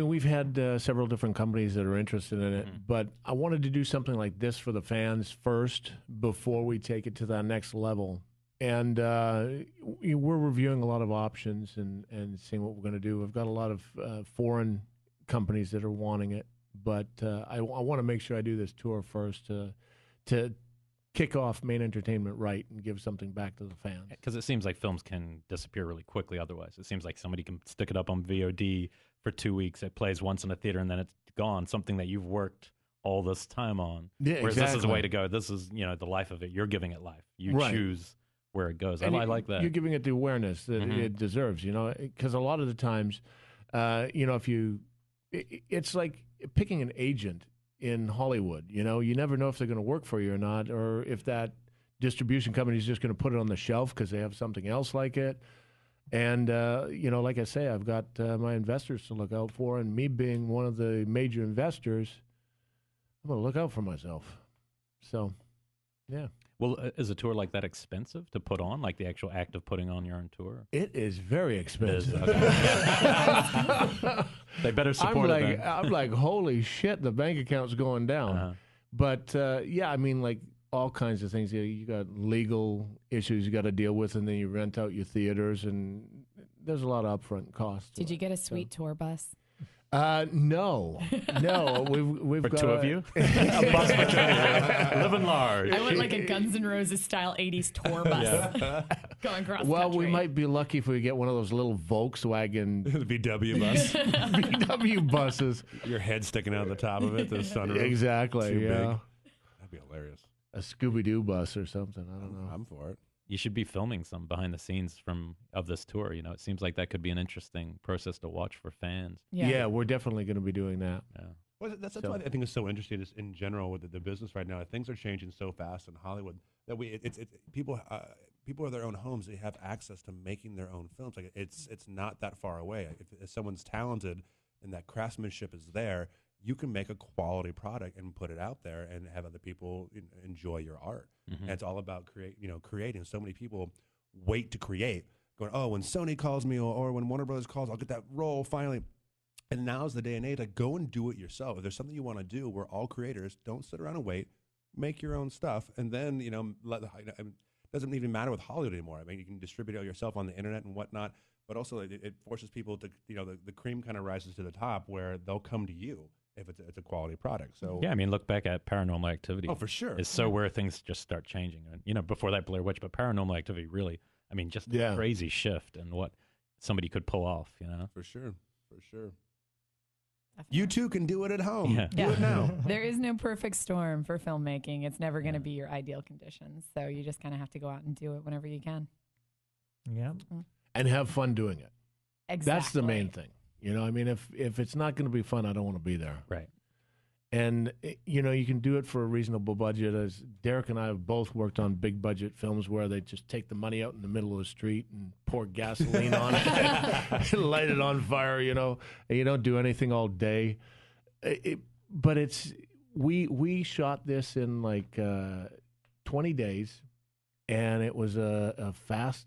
we've had several different companies that are interested in it, but I wanted to do something like this for the fans first before we take it to that next level. And we're reviewing a lot of options and seeing what we're going to do. We've got a lot of foreign companies that are wanting it, but I want to make sure I do this tour first to kick off main entertainment right and give something back to the fans. Because it seems like films can disappear really quickly otherwise. It seems like somebody can stick it up on VOD for 2 weeks. It plays once in a theater and then it's gone, something that you've worked all this time on. Yeah, Whereas this is a way to go. This is, the life of it. You're giving it life. You choose where it goes. I like that. You're giving it the awareness that it deserves, because a lot of the times, it's like picking an agent in Hollywood. You never know if they're going to work for you or not, or if that distribution company is just going to put it on the shelf because they have something else like it. And, like I say, I've got my investors to look out for, and me being one of the major investors, I'm going to look out for myself. So, yeah. Well, is a tour like that expensive to put on, like the actual act of putting on your own tour? It is very expensive. They better support it. I'm like, holy shit, the bank account's going down. But, like all kinds of things. You got legal issues you got to deal with, and then you rent out your theaters, and there's a lot of upfront costs. Did you get a sweet tour bus? No. We've For got two of you? A bus for two. Living large. I want like a Guns N' Roses style 80s tour bus going across country. We might be lucky if we get one of those little Volkswagen VW bus. VW buses. Your head sticking out the top of it, the sunroof. Exactly, Too yeah. big. That'd be hilarious. A Scooby-Doo bus or something. I don't know. I'm for it. You should be filming some behind the scenes of this tour. You know, it seems like that could be an interesting process to watch for fans. Yeah, we're definitely going to be doing that. Yeah. Well, that's why I think it's so interesting is in general with the business right now. Things are changing so fast in Hollywood that people have their own homes. They have access to making their own films. Like it's not that far away. If someone's talented and that craftsmanship is there, you can make a quality product and put it out there and have other people enjoy your art. Mm-hmm. And it's all about creating. So many people wait to create, going, oh, when Sony calls me or when Warner Brothers calls, I'll get that role finally. And now's the day and age. Like, go and do it yourself. If there's something you want to do, we're all creators. Don't sit around and wait. Make your own stuff, and then it doesn't even matter with Hollywood anymore. I mean, you can distribute it yourself on the internet and whatnot. But also, it forces people to the cream kind of rises to the top where they'll come to you if it's a quality product. So yeah, I mean, look back at Paranormal Activity. Oh, for sure. It's so where things just start changing. And before that, Blair Witch, but Paranormal Activity really, I mean, just a crazy shift in what somebody could pull off. For sure. You too can do it at home. Yeah. Do it now. There is no perfect storm for filmmaking. It's never going to be your ideal conditions. So you just kind of have to go out and do it whenever you can. Yeah. And have fun doing it. Exactly. That's the main thing. I mean, if it's not going to be fun, I don't want to be there. Right. And, you can do it for a reasonable budget. As Derek and I have both worked on big budget films where they just take the money out in the middle of the street and pour gasoline on it and light it on fire, and you don't do anything all day. But we shot this in like 20 days, and it was a fast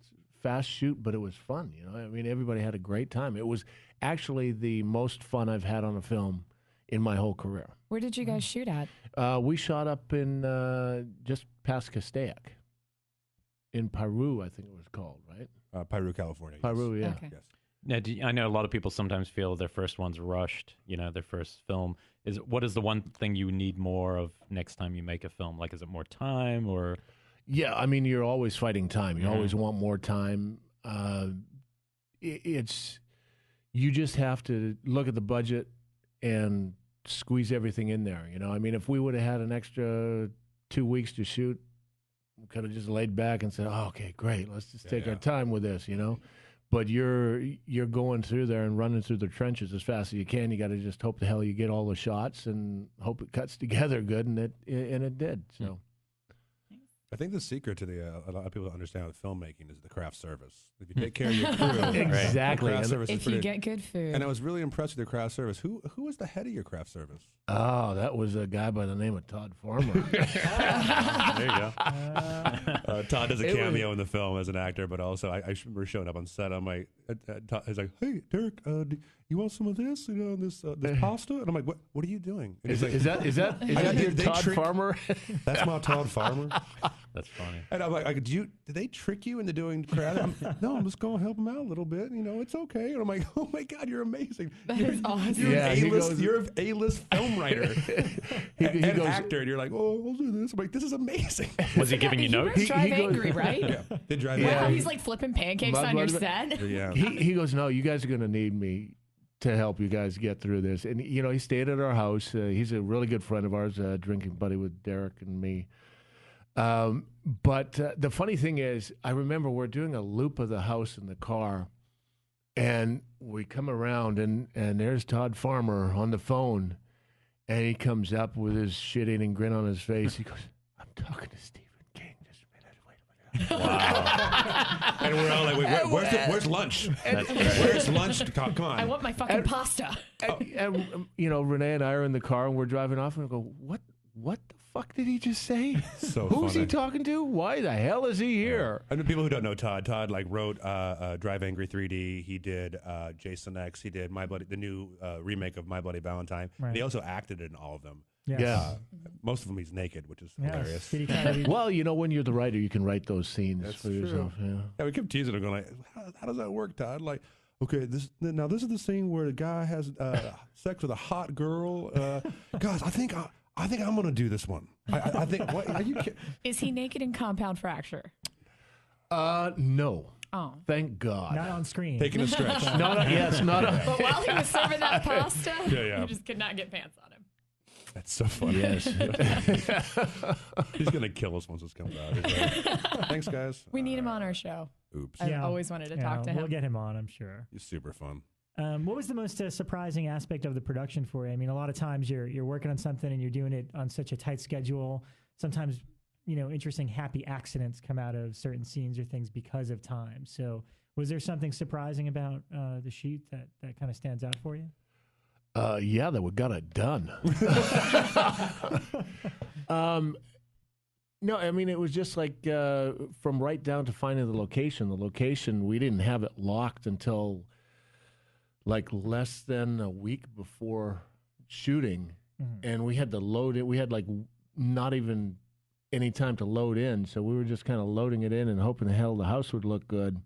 shoot, but it was fun. I mean, everybody had a great time. It was actually the most fun I've had on a film in my whole career. Where did you guys shoot at? We shot up in just past Castaic, in Peru, I think it was called, right? Peru, California. Peru, yes. yeah. Okay. Yes. Now, I know a lot of people sometimes feel their first one's rushed, their first film. What is the one thing you need more of next time you make a film? Like, is it more time or? Yeah, I mean, you're always fighting time. You always want more time. You just have to look at the budget and squeeze everything in there. I mean, if we would have had an extra 2 weeks to shoot, we could have just laid back and said, oh, okay, great, let's just take our time with this, But you're going through there and running through the trenches as fast as you can. You got to just hope the hell you get all the shots and hope it cuts together good, and it did. So. I think the secret to a lot of people that understand with filmmaking is the craft service. If you take care of your crew, exactly. Craft service if you get good food. And I was really impressed with your craft service. Who was the head of your craft service? Oh, that was a guy by the name of Todd Farmer. There you go. Todd does a cameo in the film as an actor, but also I remember showing up on set. I'm like, he's like, hey, Derek, you want some of this? This pasta? And I'm like, what are you doing? And Is that your Todd Farmer? That's my Todd Farmer. That's funny. And I'm like, did they trick you into doing craft? No, I'm just going to help them out a little bit. It's okay. And I'm like, oh my God, you're amazing. That is awesome. You're an A-list film writer and actor. And you're like, oh, I'll do this. I'm like, this is amazing. Was he giving you notes? He drive angry, right? Yeah, they drive Wow, angry. he's like flipping pancakes on your set. Yeah. He goes, no, you guys are going to need me to help you guys get through this. And, he stayed at our house. He's a really good friend of ours, drinking buddy with Derek and me. But the funny thing is, I remember we're doing a loop of the house in the car, and we come around, and there's Todd Farmer on the phone, and he comes up with his shit-eating grin on his face. He goes, I'm talking to Stephen King. Just a minute. Wait. Wow. And we're all like, where's lunch? Where's lunch? Come on. I want my fucking pasta. And Renee and I are in the car, and we're driving off, and we go, what the fuck did he just say? So Who's funny. he talking to? Why the hell is he here? And the people who don't know Todd wrote Drive Angry 3D. He did Jason X. He did the new remake of My Bloody Valentine. Right. And he also acted in all of them. Yes. Yeah. Most of them he's naked, which is Yes. hilarious. Well, when you're the writer, you can write those scenes That's for true. yourself. Yeah. Yeah, we kept teasing him, going like, how does that work, Todd? Like, okay, this is the scene where the guy has sex with a hot girl. Guys, I think I'm gonna do this one. I think. What are you? Is he naked in Compound Fracture? No. Oh, Thank God. Not on screen. Taking a stretch. Yes, not. but while he was serving that pasta, Yeah. you just could not get pants on him. That's so funny. Yes. He's gonna kill us once this comes out. He's like, thanks, guys. We need him on our show. Oops. I've always wanted to talk to him. We'll get him on, I'm sure. He's super fun. What was the most surprising aspect of the production for you? I mean, a lot of times you're working on something and you're doing it on such a tight schedule. Sometimes, interesting happy accidents come out of certain scenes or things because of time. So was there something surprising about the shoot that kind of stands out for you? Yeah, that we got it done. No, I mean, it was just like from right down to finding the location. The location, we didn't have it locked until like less than a week before shooting. And we had to load it. We had like not even any time to load in. So we were just kind of loading it in and hoping the hell the house would look good.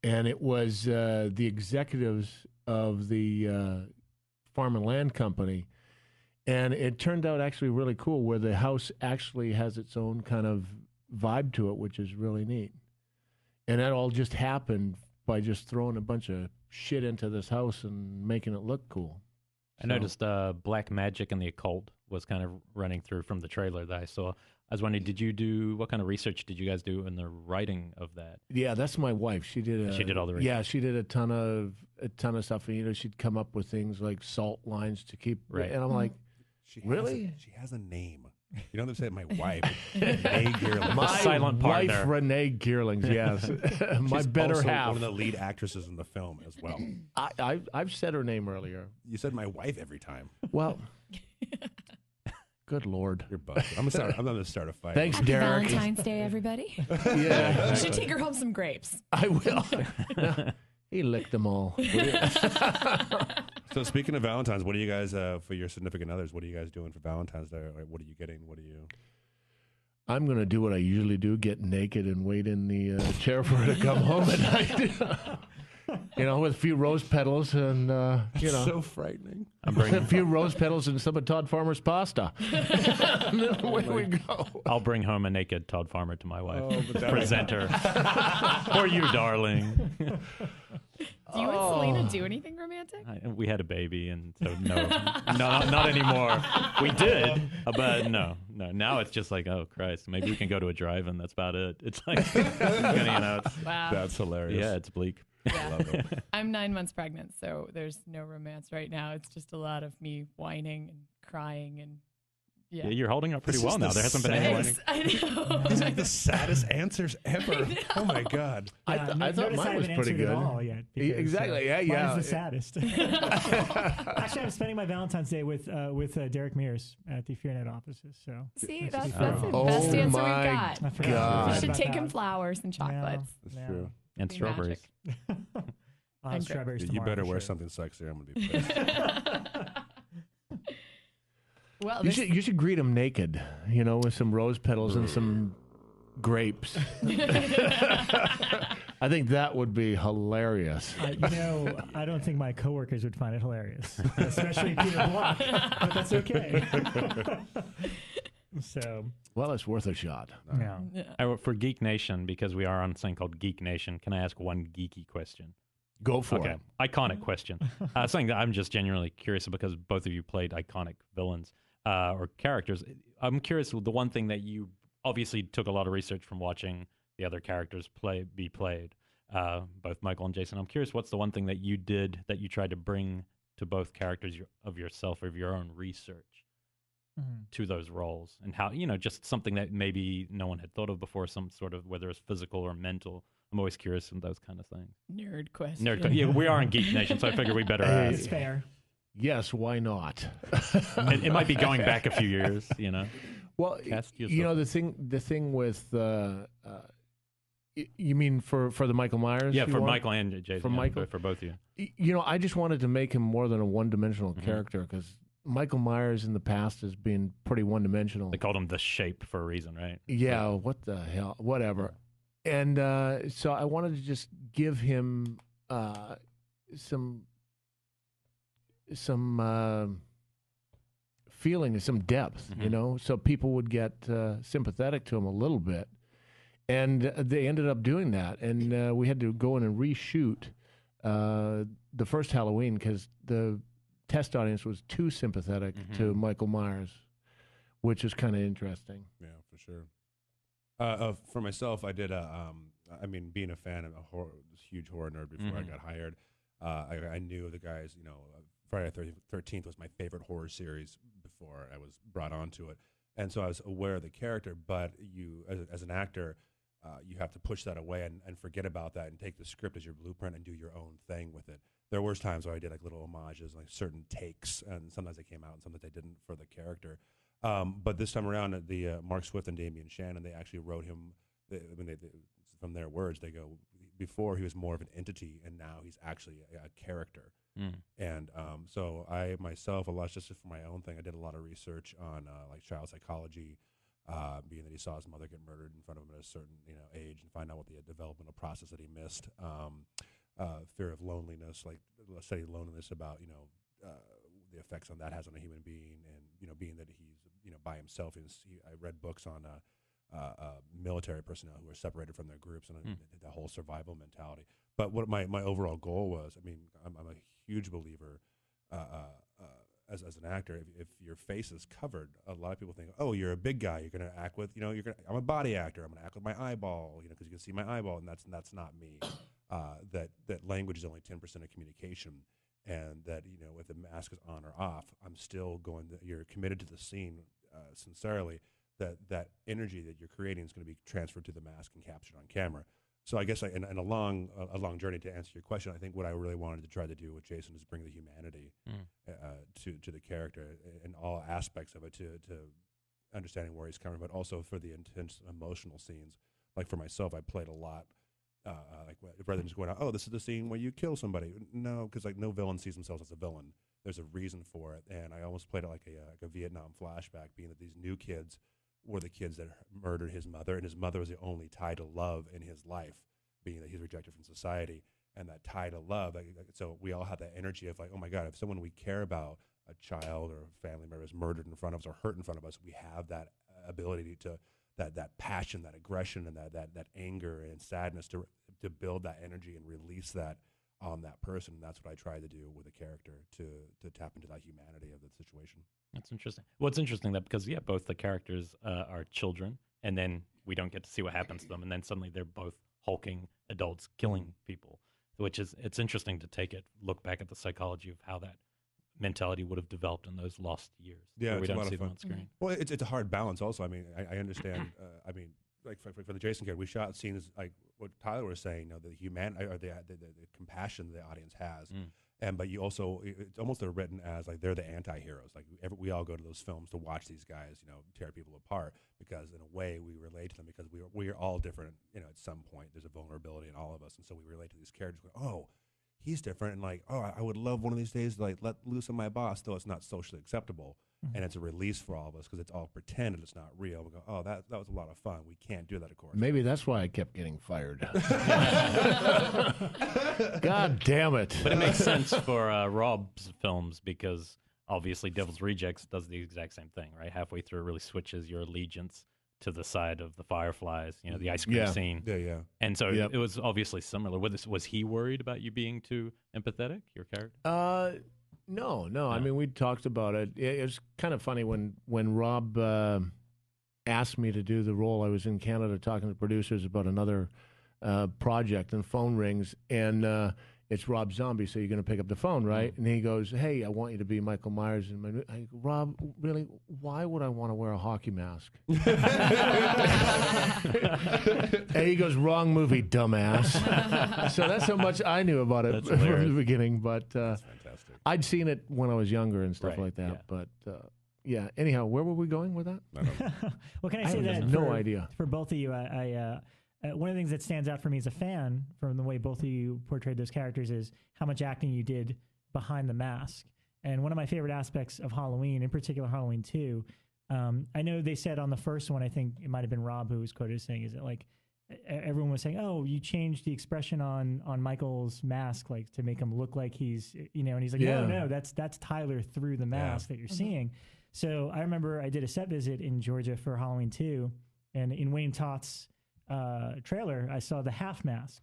And it was the executives of the Farm and Land Company. And it turned out actually really cool where the house actually has its own kind of vibe to it, which is really neat. And that all just happened by just throwing a bunch of shit into this house and making it look cool. I noticed black magic and the occult was kind of running through from the trailer that I saw. I was wondering, what kind of research did you guys do in the writing of that? Yeah, that's my wife. She did all the research. Yeah, she did a ton of stuff. And, she'd come up with things like salt lines to keep. Right. And I'm like, really? She has a name. You don't have to say my wife. Renee Geerling. My silent partner. wife, Renee Geerling, yes. My She's better also half. one of the lead actresses in the film as well. I've said her name earlier. You said my wife every time. Well, good Lord. You're busted. I'm gonna start a fight. Thanks, Happy Derek. Valentine's Day, everybody. Yeah, You should take her home some grapes. I will. He licked them all. So speaking of Valentine's, what do you guys for your significant others? What are you guys doing for Valentine's Day? What are you getting? What are you? I'm going to do what I usually do: get naked and wait in the chair for her to come home at night. With a few rose petals and So frightening. I'm bringing a few rose petals and some of Todd Farmer's pasta. And then away we go. I'll bring home a naked Todd Farmer to my wife. Oh, but Present her. For you, darling. Do you and Selena do anything romantic? We had a baby, and so no, not anymore. We did, but no. Now it's just like, oh Christ, maybe we can go to a drive-in. That's about it. It's like, Wow. That's hilarious. yeah, it's bleak. Yeah. I'm 9 months pregnant, so there's no romance right now. It's just a lot of me whining and crying and Yeah, you're holding up pretty well now. There hasn't been any whining. I know. These are like the saddest ansers ever. Oh my God. I thought mine was pretty good. Exactly. Yeah. Mine's the saddest. Actually, I'm spending my Valentine's Day with Derek Mears at the FearNet offices. So see, that's the best answer we got. God. You should take him flowers and chocolates. That's true. And Be strawberries. Strawberries. You tomorrow better for wear sure. something sexy. I'm gonna be pissed. Well, You should greet him naked, with some rose petals and some grapes. I think that would be hilarious. I don't think my coworkers would find it hilarious, especially Peter Block, but that's okay. So, Well, it's worth a shot. yeah. For Geek Nation, because we are on something called Geek Nation, can I ask one geeky question? Go for Okay, it. iconic question. Something that I'm just genuinely curious because both of you played iconic villains or characters. I'm curious, the one thing that you obviously took a lot of research from watching the other characters be played, both Michael and Jason. I'm curious, what's the one thing that you did that you tried to bring to both characters of yourself or of your own research to those roles, and how, just something that maybe no one had thought of before, some sort of, whether it's physical or mental. I'm always curious in those kind of things. Nerd question. Yeah, we are in Geek Nation, so I figure we better ask. It's fair. Yes, why not? It might be going back a few years, Well, the thing with you mean for the Michael Myers? Yeah, for Michael and Jason. For Michael? For both of you. I just wanted to make him more than a one-dimensional character, because Michael Myers in the past has been pretty one-dimensional. They called him the Shape for a reason, right? Yeah, what the hell? Whatever. And so I wanted to just give him some feeling and some depth, you know, so people would get sympathetic to him a little bit. And they ended up doing that. And we had to go in and reshoot the first Halloween because the test audience was too sympathetic to Michael Myers, which is kind of interesting. Yeah, for sure. For myself, I did I mean, being a fan of a huge horror nerd before I got hired, I knew the guys, you know, Friday the 13th was my favorite horror series before I was brought onto it. And so I was aware of the character, but you, as an actor, you have to push that away and forget about that and take the script as your blueprint and do your own thing with it. There were times where I did like little homages, like certain takes, and sometimes they came out and sometimes they didn't for the character. But this time around, the Mark Swift and Damian Shannon, they actually wrote him, from their words, they go, before he was more of an entity, and now he's actually a character. And so I myself, a lot just for my own thing, I did a lot of research on like child psychology, being that he saw his mother get murdered in front of him at a certain age, and find out what the developmental process that he missed. Fear of loneliness, like let's say loneliness about the effects on that has on a human being, and being that he's by himself. I read books on military personnel who are separated from their groups and the whole survival mentality. But what my overall goal was, I mean, I'm a huge believer as an actor. If your face is covered, a lot of people think, oh, you're a big guy, you're going to act with, I'm a body actor, I'm going to act with my eyeball, because you can see my eyeball, and that's not me. That language is only 10% of communication, and that if the mask is on or off, I'm still you're committed to the scene sincerely. That energy that you're creating is going to be transferred to the mask and captured on camera. So I guess in a long journey to answer your question, I think what I really wanted to try to do with Jason is bring the humanity to the character in all aspects of it, to understanding where he's coming, but also for the intense emotional scenes. Like for myself, I played a lot. Rather than just going out, oh, this is the scene where you kill somebody. No, because no villain sees themselves as a villain. There's a reason for it, and I almost played it like a Vietnam flashback, being that these new kids were the kids that murdered his mother, and his mother was the only tie to love in his life, being that he's rejected from society, and that tie to love. So we all have that energy of like, oh my God, if someone we care about, a child or a family member, is murdered in front of us or hurt in front of us, we have that ability to that passion, that aggression, and that anger and sadness to build that energy and release that on that person. And that's what I try to do with a character, to tap into that humanity of the situation. That's interesting. Well, it's interesting that because both the characters are children, and then we don't get to see what happens to them, and then suddenly they're both hulking adults killing people, it's interesting to look back at the psychology of how that mentality would have developed in those lost years. Yeah, we don't see them on screen. Well, it's a hard balance also. I mean, I understand. I mean, like for the Jason character, we shot scenes like what Tyler was saying, the the compassion the audience has. But you also, it's almost they're written as like they're the anti-heroes. Like we all go to those films to watch these guys, tear people apart, because in a way we relate to them, because we're all different. At some point there's a vulnerability in all of us, and so we relate to these characters. Oh, he's different, and like, oh, I would love one of these days to like let loose on my boss, though it's not socially acceptable. And it's a release for all of us because it's all pretend and it's not real. We go, oh, that was a lot of fun. We can't do that, of course. Maybe that's why I kept getting fired. God damn it. But it makes sense for Rob's films, because obviously Devil's Rejects does the exact same thing, right? Halfway through, it really switches your allegiance to the side of the Fireflies, the ice cream scene. Yeah. And so it was obviously similar. Was he worried about you being too empathetic, your character? No. I mean, we talked about it. It was kind of funny when Rob asked me to do the role. I was in Canada talking to producers about another project, and phone rings, and it's Rob Zombie, so you're going to pick up the phone, right? And he goes, hey, I want you to be Michael Myers. And I go, Rob, really, why would I want to wear a hockey mask? And he goes, wrong movie, dumbass. So that's how much I knew about it from the beginning. But That's fantastic. I'd seen it when I was younger and stuff like that. Yeah. But anyhow, where were we going with that? I don't know. Well, can I say that? No idea. For both of you, I one of the things that stands out for me as a fan from the way both of you portrayed those characters is how much acting you did behind the mask. And one of my favorite aspects of Halloween, in particular Halloween 2, I know they said on the first one, I think it might have been Rob who was quoted as saying, is that like, everyone was saying, "Oh, you changed the expression on Michael's mask, like to make him look like he's, and he's like, no, that's Tyler through the mask that you're seeing." So I remember I did a set visit in Georgia for Halloween 2, and in Wayne Tott's trailer, I saw the half mask.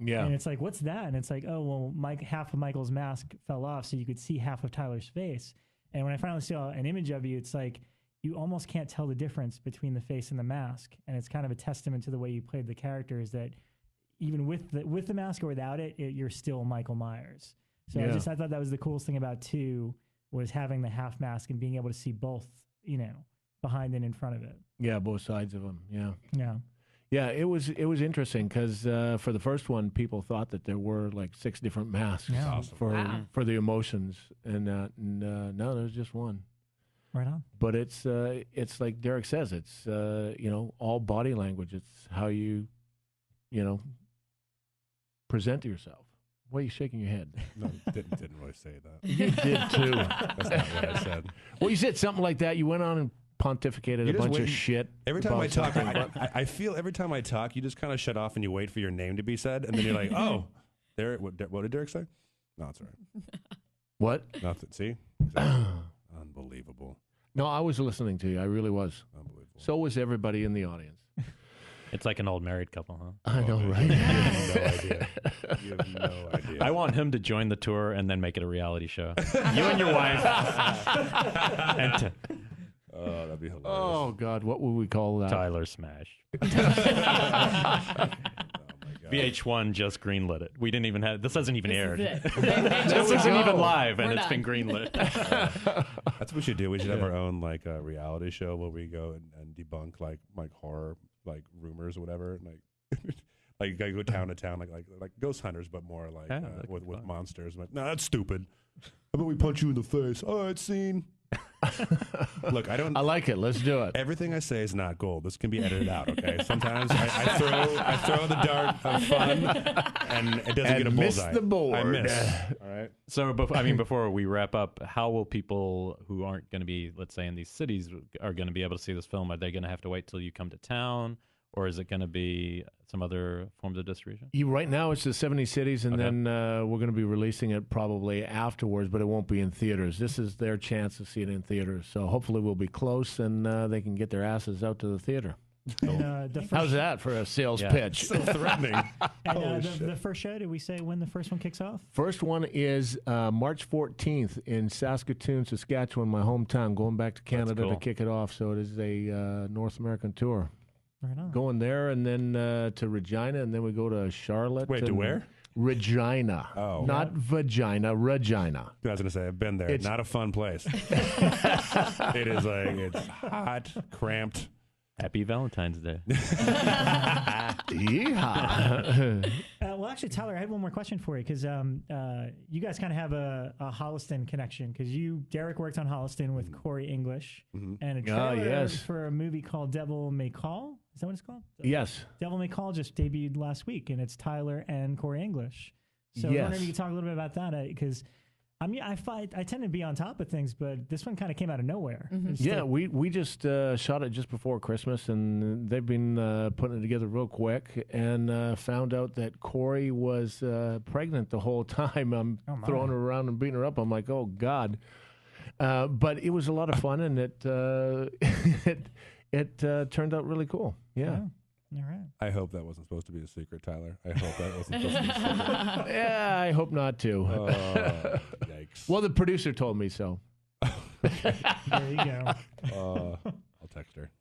Yeah. And it's like, what's that? And it's like, oh, well, half of Michael's mask fell off, so you could see half of Tyler's face. And when I finally saw an image of you, it's like, you almost can't tell the difference between the face and the mask. And it's kind of a testament to the way you played the character, is that even with the mask or without it, you're still Michael Myers. So I thought that was the coolest thing about 2, was having the half mask and being able to see both, behind and in front of it. Yeah, both sides of them. Yeah. Yeah. Yeah, it was interesting because for the first one, people thought that there were like 6 different masks for the emotions, and no, there's just one. Right on. But it's like Derek says, it's all body language. It's how you present yourself. Why are you shaking your head? No, didn't really say that. You did too. That's not what I said. Well, you said something like that. You went on and pontificated a bunch of shit. Every time I talk, I feel every time I talk, you just kind of shut off and you wait for your name to be said, and then you're like, oh, Derek. What did Derek say? No, it's all right. What? Nothing. See? Exactly. Unbelievable. No, I was listening to you. I really was. Unbelievable. So was everybody in the audience. It's like an old married couple, huh? I know, right? You have no idea. You have no idea. I want him to join the tour and then make it a reality show. You and your wife. Oh, that'd be hilarious. Oh, God. What would we call that? Tyler Smash. VH1 just greenlit it. We didn't even have, this hasn't even aired. This isn't even live, and it's been greenlit. That's what we should do. We should have our own reality show where we go and debunk like horror rumors or whatever, like go town to town like ghost hunters, but more like with monsters. Like, no, that's stupid. How about we punch you in the face? All right, scene. Look, I like it. Let's do it. Everything I say is not gold. This can be edited out, okay? Sometimes I throw the dart of fun, and it doesn't get a bullseye. Miss the board. I miss. All right. So, before we wrap up, how will people who aren't going to be, let's say, in these cities, are going to be able to see this film? Are they going to have to wait till you come to town? Or is it going to be some other forms of distribution? Right now, it's the 70 cities, and then we're going to be releasing it probably afterwards, but it won't be in theaters. This is their chance to see it in theaters. So hopefully we'll be close, and they can get their asses out to the theater. And, how's that for a sales pitch? So threatening. And the first show, did we say when the first one kicks off? First one is March 14th in Saskatoon, Saskatchewan, my hometown, going back to Canada to kick it off. So it is a North American tour. Right on. Going there, and then to Regina, and then we go to Charlotte. Wait, to where? Regina. Oh. Not vagina, Regina. I was going to say, I've been there. It's not a fun place. It is it's hot, cramped. Happy Valentine's Day. Yeehaw. Well, actually, Tyler, I had one more question for you, because you guys kind of have a Holliston connection, because Derek worked on Holliston with Corey English, and a trailer for a movie called Devil May Call. Is that what it's called? Yes. Devil May Call just debuted last week, and it's Tyler and Corey English. So I wonder if you could talk a little bit about that, because I tend to be on top of things, but this one kind of came out of nowhere. Yeah, we just shot it just before Christmas, and they've been putting it together real quick, and found out that Corey was pregnant the whole time. I'm throwing her around and beating her up. I'm like, oh, God. But it was a lot of fun, and it turned out really cool. Yeah. All right. I hope that wasn't supposed to be a secret, Tyler. I hope that wasn't supposed to be a secret. Yeah, I hope not to. Yikes. Well, the producer told me so. There you go. I'll text her.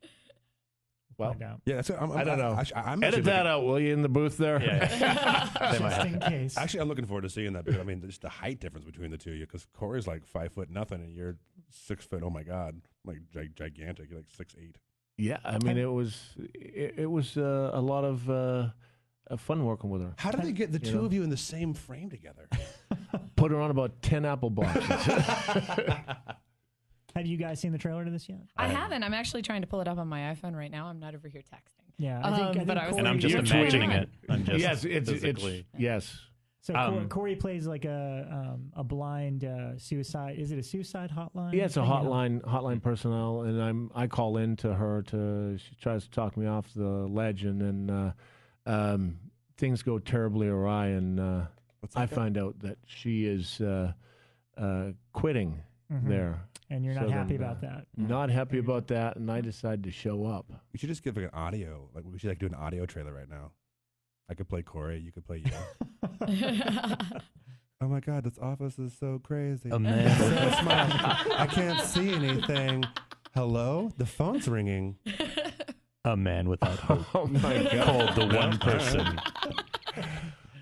Well, yeah, that's it. I don't know. I'm edit that out, will you, in the booth there? Yeah. Just in case. Actually, I'm looking forward to seeing that, because just the height difference between the two of you, because Corey's like 5 foot nothing, and you're 6 foot. Oh my God, like gigantic. You're like 6'8". Yeah, I mean, it was a lot of fun working with her. How do they get the two of you in the same frame together? Put her on about 10 apple boxes. Have you guys seen the trailer to this yet? I haven't. I'm actually trying to pull it up on my iPhone right now. I'm not over here texting. Yeah, I think and I'm just imagining it. I'm just physically. Yes. So Corey plays like a blind suicide. Is it a suicide hotline? Yeah, it's a hotline personnel, and I call in to her she tries to talk me off the ledge, and then things go terribly awry, and I find out that she is quitting there. And you're not happy about that. Not happy about that, and I decided to show up. We should just give like an audio. Like we should like do an audio trailer right now. I could play Corey. You could play you. Oh my God, this office is so crazy. Oh man, so small. I can't see anything. Hello, the phone's ringing. a man without hope. Oh my God. Called the one person.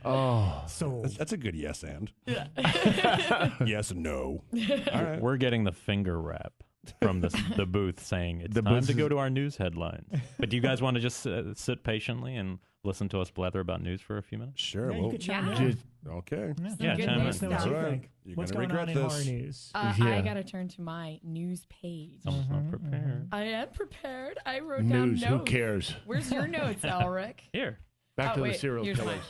Oh, so That's a good yes and. Yeah. Yes and no. All right. We're getting the finger wrap from the booth saying it's The time booth to is- go to our news headlines. But do you guys want to just sit patiently and listen to us blather about news for a few minutes? Sure. you Well, could chime in. just, okay. Yeah, good chime in. news Let us know what stuff. you All right. think. You're What's gonna going on in regret horror this. news? I Yeah. got to turn to my news page. Someone's not prepared. I am prepared. I wrote down news. notes. Who cares? Where's your notes, Elric? Here. Back to the wait, serial here's killers.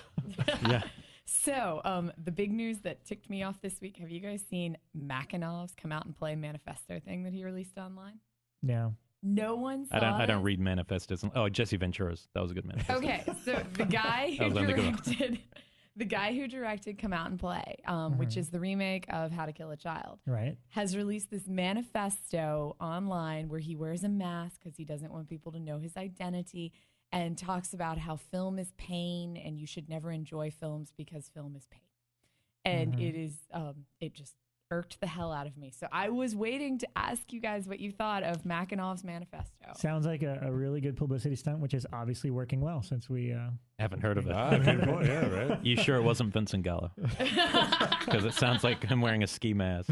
mine. Yeah. So, the big news that ticked me off this week, have you guys seen Makinov's come out and play manifesto thing that he released online? No. No one saw I don't it? read manifestos. Oh, Jesse Ventura's. That was a good manifesto. Okay, so the guy That who was only good. directed Come Out and Play, which is the remake of How to Kill a Child, Right. has released this manifesto online where he wears a mask because he doesn't want people to know his identity, and talks about how film is pain and you should never enjoy films because film is pain. And it is, it just irked the hell out of me. So I was waiting to ask you guys what you thought of Makinov's manifesto. Sounds like a really good publicity stunt, which is obviously working well since we. Haven't heard of it. Ah, good point. Yeah, right. You sure it wasn't Vincent Gallo? Because it sounds like him wearing a ski mask.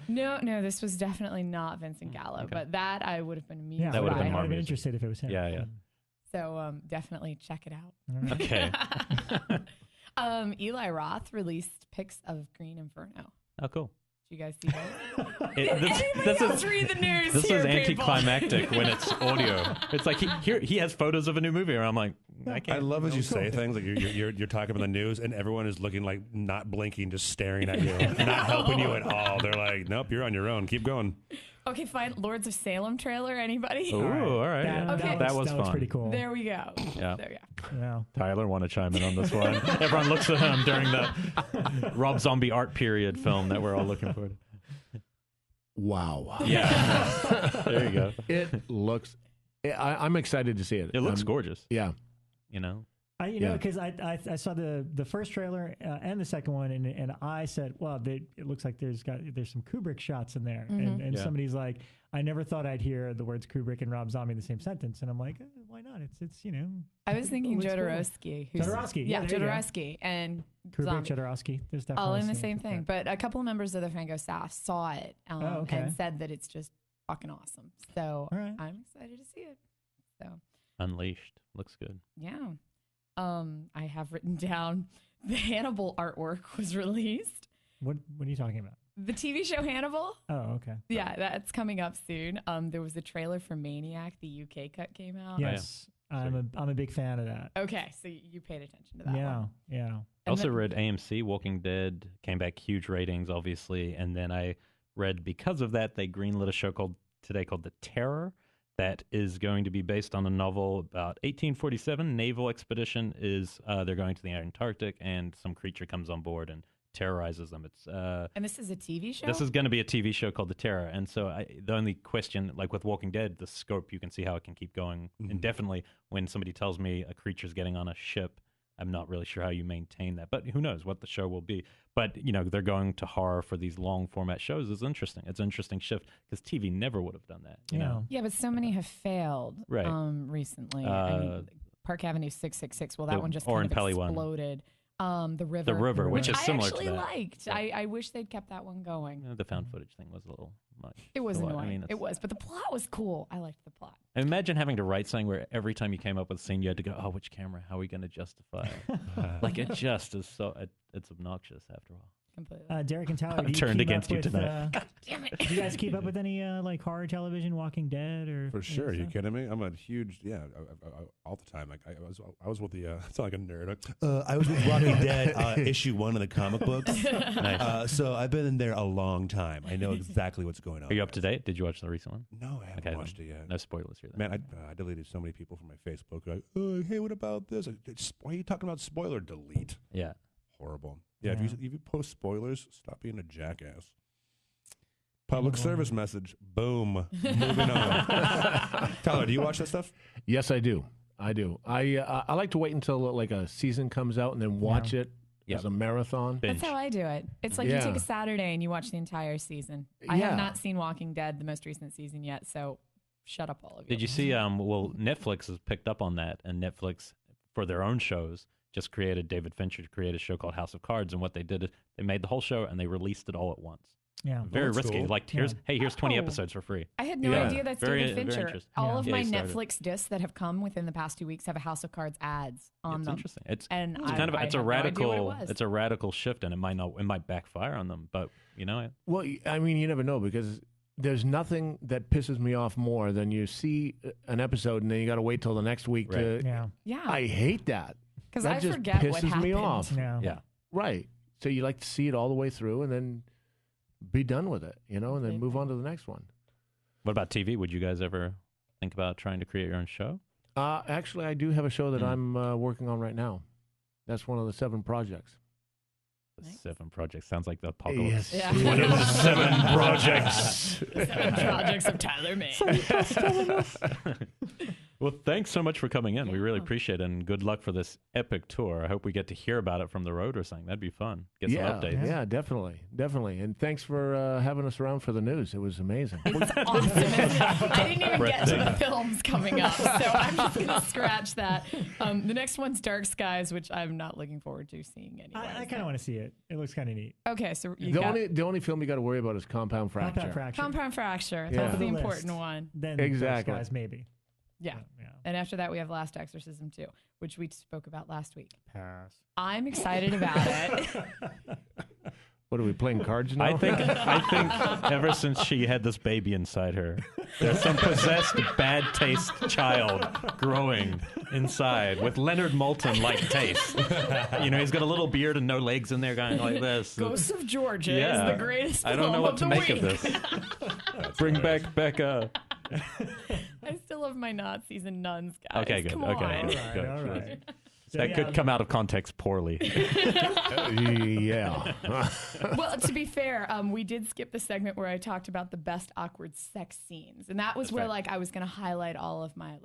No, this was definitely not Vincent Gallo, but that I would have been amused Yeah, That would've by. been I more would have been music. interested if it was him. Yeah, yeah. So definitely check it out. Okay. Eli Roth released pics of Green Inferno. Oh, cool. Did you guys see those? This Else read the news This here, is people. anticlimactic when it's audio. It's like he has photos of a new movie, and I'm like, I can't. I love as you say things like you're talking about the news and everyone is looking like not blinking, just staring at you, not helping you at all. They're like, nope, you're on your own. Keep going. Okay, fine. Lords of Salem trailer. Anybody? Ooh, all right. that was looks fun. pretty cool. There we go. Yeah. There we go. Yeah. Tyler want to chime in on this one. Everyone looks at him during the Rob Zombie art period film that we're all looking for. Wow. Yeah. There you go. It looks. I'm excited to see it. It looks gorgeous. Yeah. You know. You know, because I saw the first trailer and the second one, and I said, well, it looks like there's some Kubrick shots in there, and Yeah. somebody's like, I never thought I'd hear the words Kubrick and Rob Zombie in the same sentence, and I'm like, why not? It's you know. I was thinking it looks cool. Jodorowsky. Jodorowsky, yeah, there you go. Jodorowsky and Kubrick, Zombie. Jodorowsky. There's definitely All in the some- same thing. But a couple of members of the Fango staff saw it okay. and said that it's just fucking awesome. So All right. I'm excited to see it. So Unleashed. Looks good. yeah. I have written down the Hannibal artwork was released. What are you talking about? The TV show Hannibal. Oh, okay. Yeah, that's coming up soon. There was a trailer for Maniac. The UK cut came out. Yes, I'm a big fan of that. Okay, so you paid attention to that Yeah, one. yeah. And I also then- read AMC Walking Dead came back huge ratings, obviously, and then I read because of that they greenlit a show called The Terror that is going to be based on a novel about 1847 naval expedition. They're going to the Antarctic and some creature comes on board and terrorizes them. It's And this is a TV show? this is going to be a TV show called The Terror, and so the only question, like with Walking Dead, the scope, you can see how it can keep going indefinitely. When somebody tells me a creature's getting on a ship, I'm not really sure how you maintain that, but who knows what the show will be. But, you know, they're going to horror for these long format shows is interesting. It's an interesting shift because TV never would have done that, you know? Yeah, but so many have failed Right. Recently. I mean, Park Avenue 666, well, that the one just Oren kind of Peli one. exploded. The River. The River, which is similar I actually to that. liked. I wish they'd kept that one going. The found footage thing was a little much. It was So, annoying. I mean, It was, but the plot was cool. I liked the plot. Imagine having to write something where every time you came up with a scene, you had to go, oh, which camera? How are we going to justify it? Like, it just is so, it's obnoxious after all. completely. Derek and Tyler, I'm turned against you tonight. God damn it. Do you guys keep up with any like horror television, Walking Dead, or For sure. Are you kidding me? I'm a huge, all the time. Like I was with the, it's not like a nerd. I was with Walking Dead issue 1 of the comic books. Nice. So I've been in there a long time. I know exactly what's going on. Are you up to date? Did you watch the recent one? No, I haven't watched it yet. No spoilers here. Then. Man, I deleted so many people from my Facebook. Like, hey, what about this? Why are you talking about spoiler? Delete. Yeah. Horrible. Yeah, if you post spoilers, stop being a jackass. Public service message. Boom. Moving on. Tyler, do you watch that stuff? Yes, I do. I like to wait until like a season comes out and then watch it as a marathon. Binge. That's how I do it. It's like you take a Saturday and you watch the entire season. I have not seen Walking Dead, the most recent season yet, so shut up, all of you. Did you see? Well, Netflix has picked up on that, and Netflix, for their own shows, just created David Fincher to create a show called House of Cards, and what they did is they made the whole show and they released it all at once. Yeah, very risky. Cool. Like here's 20 episodes for free. I had no idea that's David very Fincher. interesting. All of my he started. Netflix discs that have come within the past 2 weeks have a House of Cards ads on them. Interesting. It's And kind of I it's a had no idea what it radical was. it's a radical shift, and it might backfire on them. But you know, Well, I mean, you never know, because there's nothing that pisses me off more than you see an episode and then you got to wait till the next week to. Yeah. I hate that. Because That I just forget what pisses happened. me off. yeah. Right. So you like to see it all the way through and then be done with it, and then move on to the next one. What about TV? Would you guys ever think about trying to create your own show? Actually, I do have a show that I'm working on right now. That's one of the 7 projects. The 7 projects sounds like the apocalypse. Yes. Yeah. One of the 7 projects. The 7 projects of Tyler May. Well, thanks so much for coming in. We really appreciate it, and good luck for this epic tour. I hope we get to hear about it from the road or something. That'd be fun. Get some updates. Yeah, definitely. And thanks for having us around for the news. It was amazing. It's awesome. I didn't even get to the films coming up, so I'm just going to scratch that. The next one's Dark Skies, which I'm not looking forward to seeing anyway. I kind of want to see it. It looks kind of neat. Okay, so the only film you got to worry about is Compound Fracture. Compound Fracture. Yeah. That's the List. important one. Then Exactly. Dark Skies, maybe. Yeah. And after that, we have Last Exorcism 2, which we spoke about last week. Pass. I'm excited about it. What are we playing cards now? I think ever since she had this baby inside her, there's some possessed bad taste child growing inside with Leonard Moulton like taste. He's got a little beard and no legs in there going like this. Ghosts of Georgia is the greatest I don't know film what of to the make week. of this. Bring back Becca. I still love my Nazis and nuns, guys. Okay, good. Come Okay. on. Good. All right. That could come out of context poorly. Yeah. Well, to be fair, we did skip the segment where I talked about the best awkward sex scenes, and that was where I was going to highlight all of my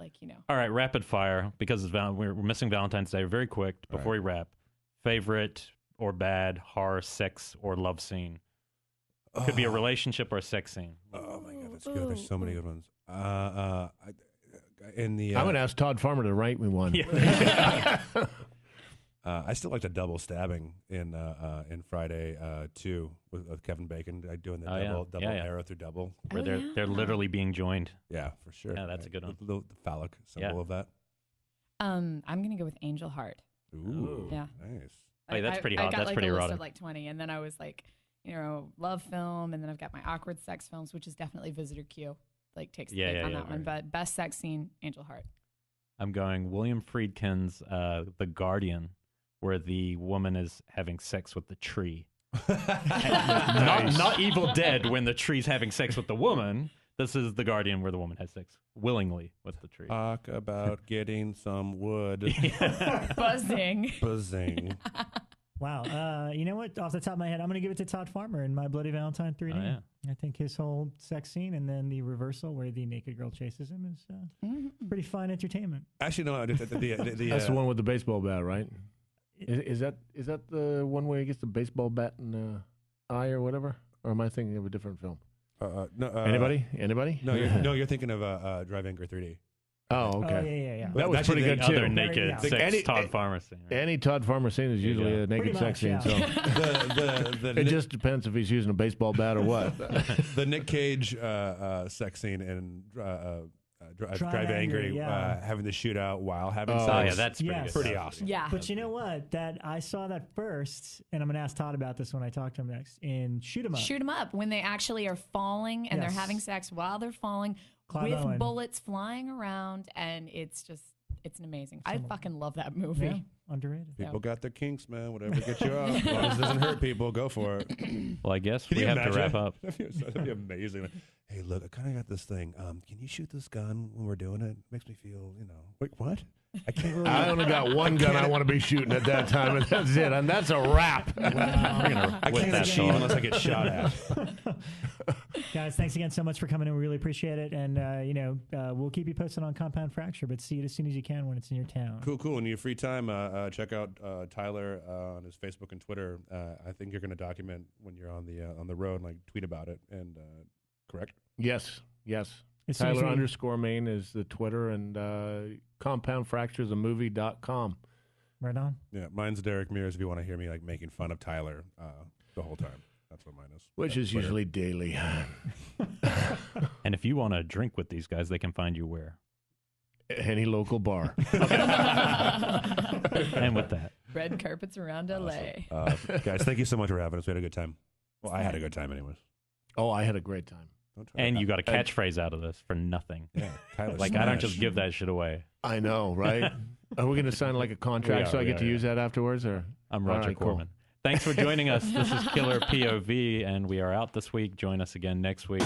All right, rapid fire, because we're missing Valentine's Day. Very quick before we wrap. Favorite or bad horror, sex, or love scene? Could be a relationship or a sex scene. Oh my God, that's good. There's so many good ones. I'm going to ask Todd Farmer to write me one. I still like the double stabbing in Friday 2 with Kevin Bacon doing the double arrow through double. Where they're literally being joined. Yeah, for sure. Yeah, that's a good one. The phallic symbol of that. I'm gonna go with Angel Heart. Ooh, yeah, nice. Hey, that's pretty hot. I got That's pretty a list erotic. of like 20, and then I was like, love film, and then I've got my awkward sex films, which is definitely Visitor Q. Takes the pick on that one. But best sex scene, Angel Heart. I'm going William Friedkin's The Guardian, where the woman is having sex with the tree. not Evil Dead when the tree's having sex with the woman. This is The Guardian where the woman has sex willingly with the tree. Talk about getting some wood. Buzzing. Buzzing. Wow. You know what? Off the top of my head, I'm going to give it to Todd Farmer in My Bloody Valentine 3D. Oh, yeah. I think his whole sex scene and then the reversal where the naked girl chases him is pretty fun entertainment. Actually, no. That's the one with the baseball bat, right? Is that the one where he gets the baseball bat in the eye or whatever? Or am I thinking of a different film? No. Anybody? No, you're thinking of Drive Angry 3D. Oh, okay. Oh, yeah. That was pretty good, too. Other naked sex Todd Farmer scene. Right? Any Todd Farmer scene is usually a naked sex scene. So it just depends if he's using a baseball bat or what. The Nick Cage sex scene in Drive Angry, having the shootout while having sex. Oh, yeah, that's pretty awesome. Yeah. But you know what? That I saw that first, and I'm going to ask Todd about this when I talk to him next, in Shoot 'Em Up. Shoot 'Em Up, when they actually are falling and they're having sex while they're falling with bullets flying around, and it's an amazing. I fucking love that movie. Yeah, underrated. People got their kinks, man. Whatever gets you out. As long as it doesn't hurt people, go for it. Well, I guess Can we you have imagine? to wrap up. That'd be amazing. Like, hey, look, I kind of got this thing. Can you shoot this gun when we're doing it? It makes me feel, Wait, what? I can't really. I only got one gun I want to be shooting at that time, and that's it. And that's a wrap. I can't achieve unless I get shot at. Guys, thanks again so much for coming in. We really appreciate it. And, we'll keep you posted on Compound Fracture, but see it as soon as you can when it's in your town. Cool. In your free time, check out Tyler on his Facebook and Twitter. I think you're going to document when you're on the road and like tweet about it. And correct? Yes. It's Tyler _Maine is the Twitter, and compoundfracturesamovie.com. Right on. Yeah, mine's Derek Mears if you want to hear me like making fun of Tyler the whole time. That's what mine is. Which is usually daily. And if you want to drink with these guys, they can find you where? Any local bar. And with that, Red carpets around LA. Guys, thank you so much for having us. We had a good time. Well, I had a good time anyways. Oh, I had a great time. And you got a catchphrase out of this for nothing. Yeah, Tyler like, Smash. I don't just give that shit away. I know, right? Are we going to sign like a contract so I get to use that afterwards? Or I'm Roger Corman. Cool. Thanks for joining us. This is Killer POV, and we are out this week. Join us again next week.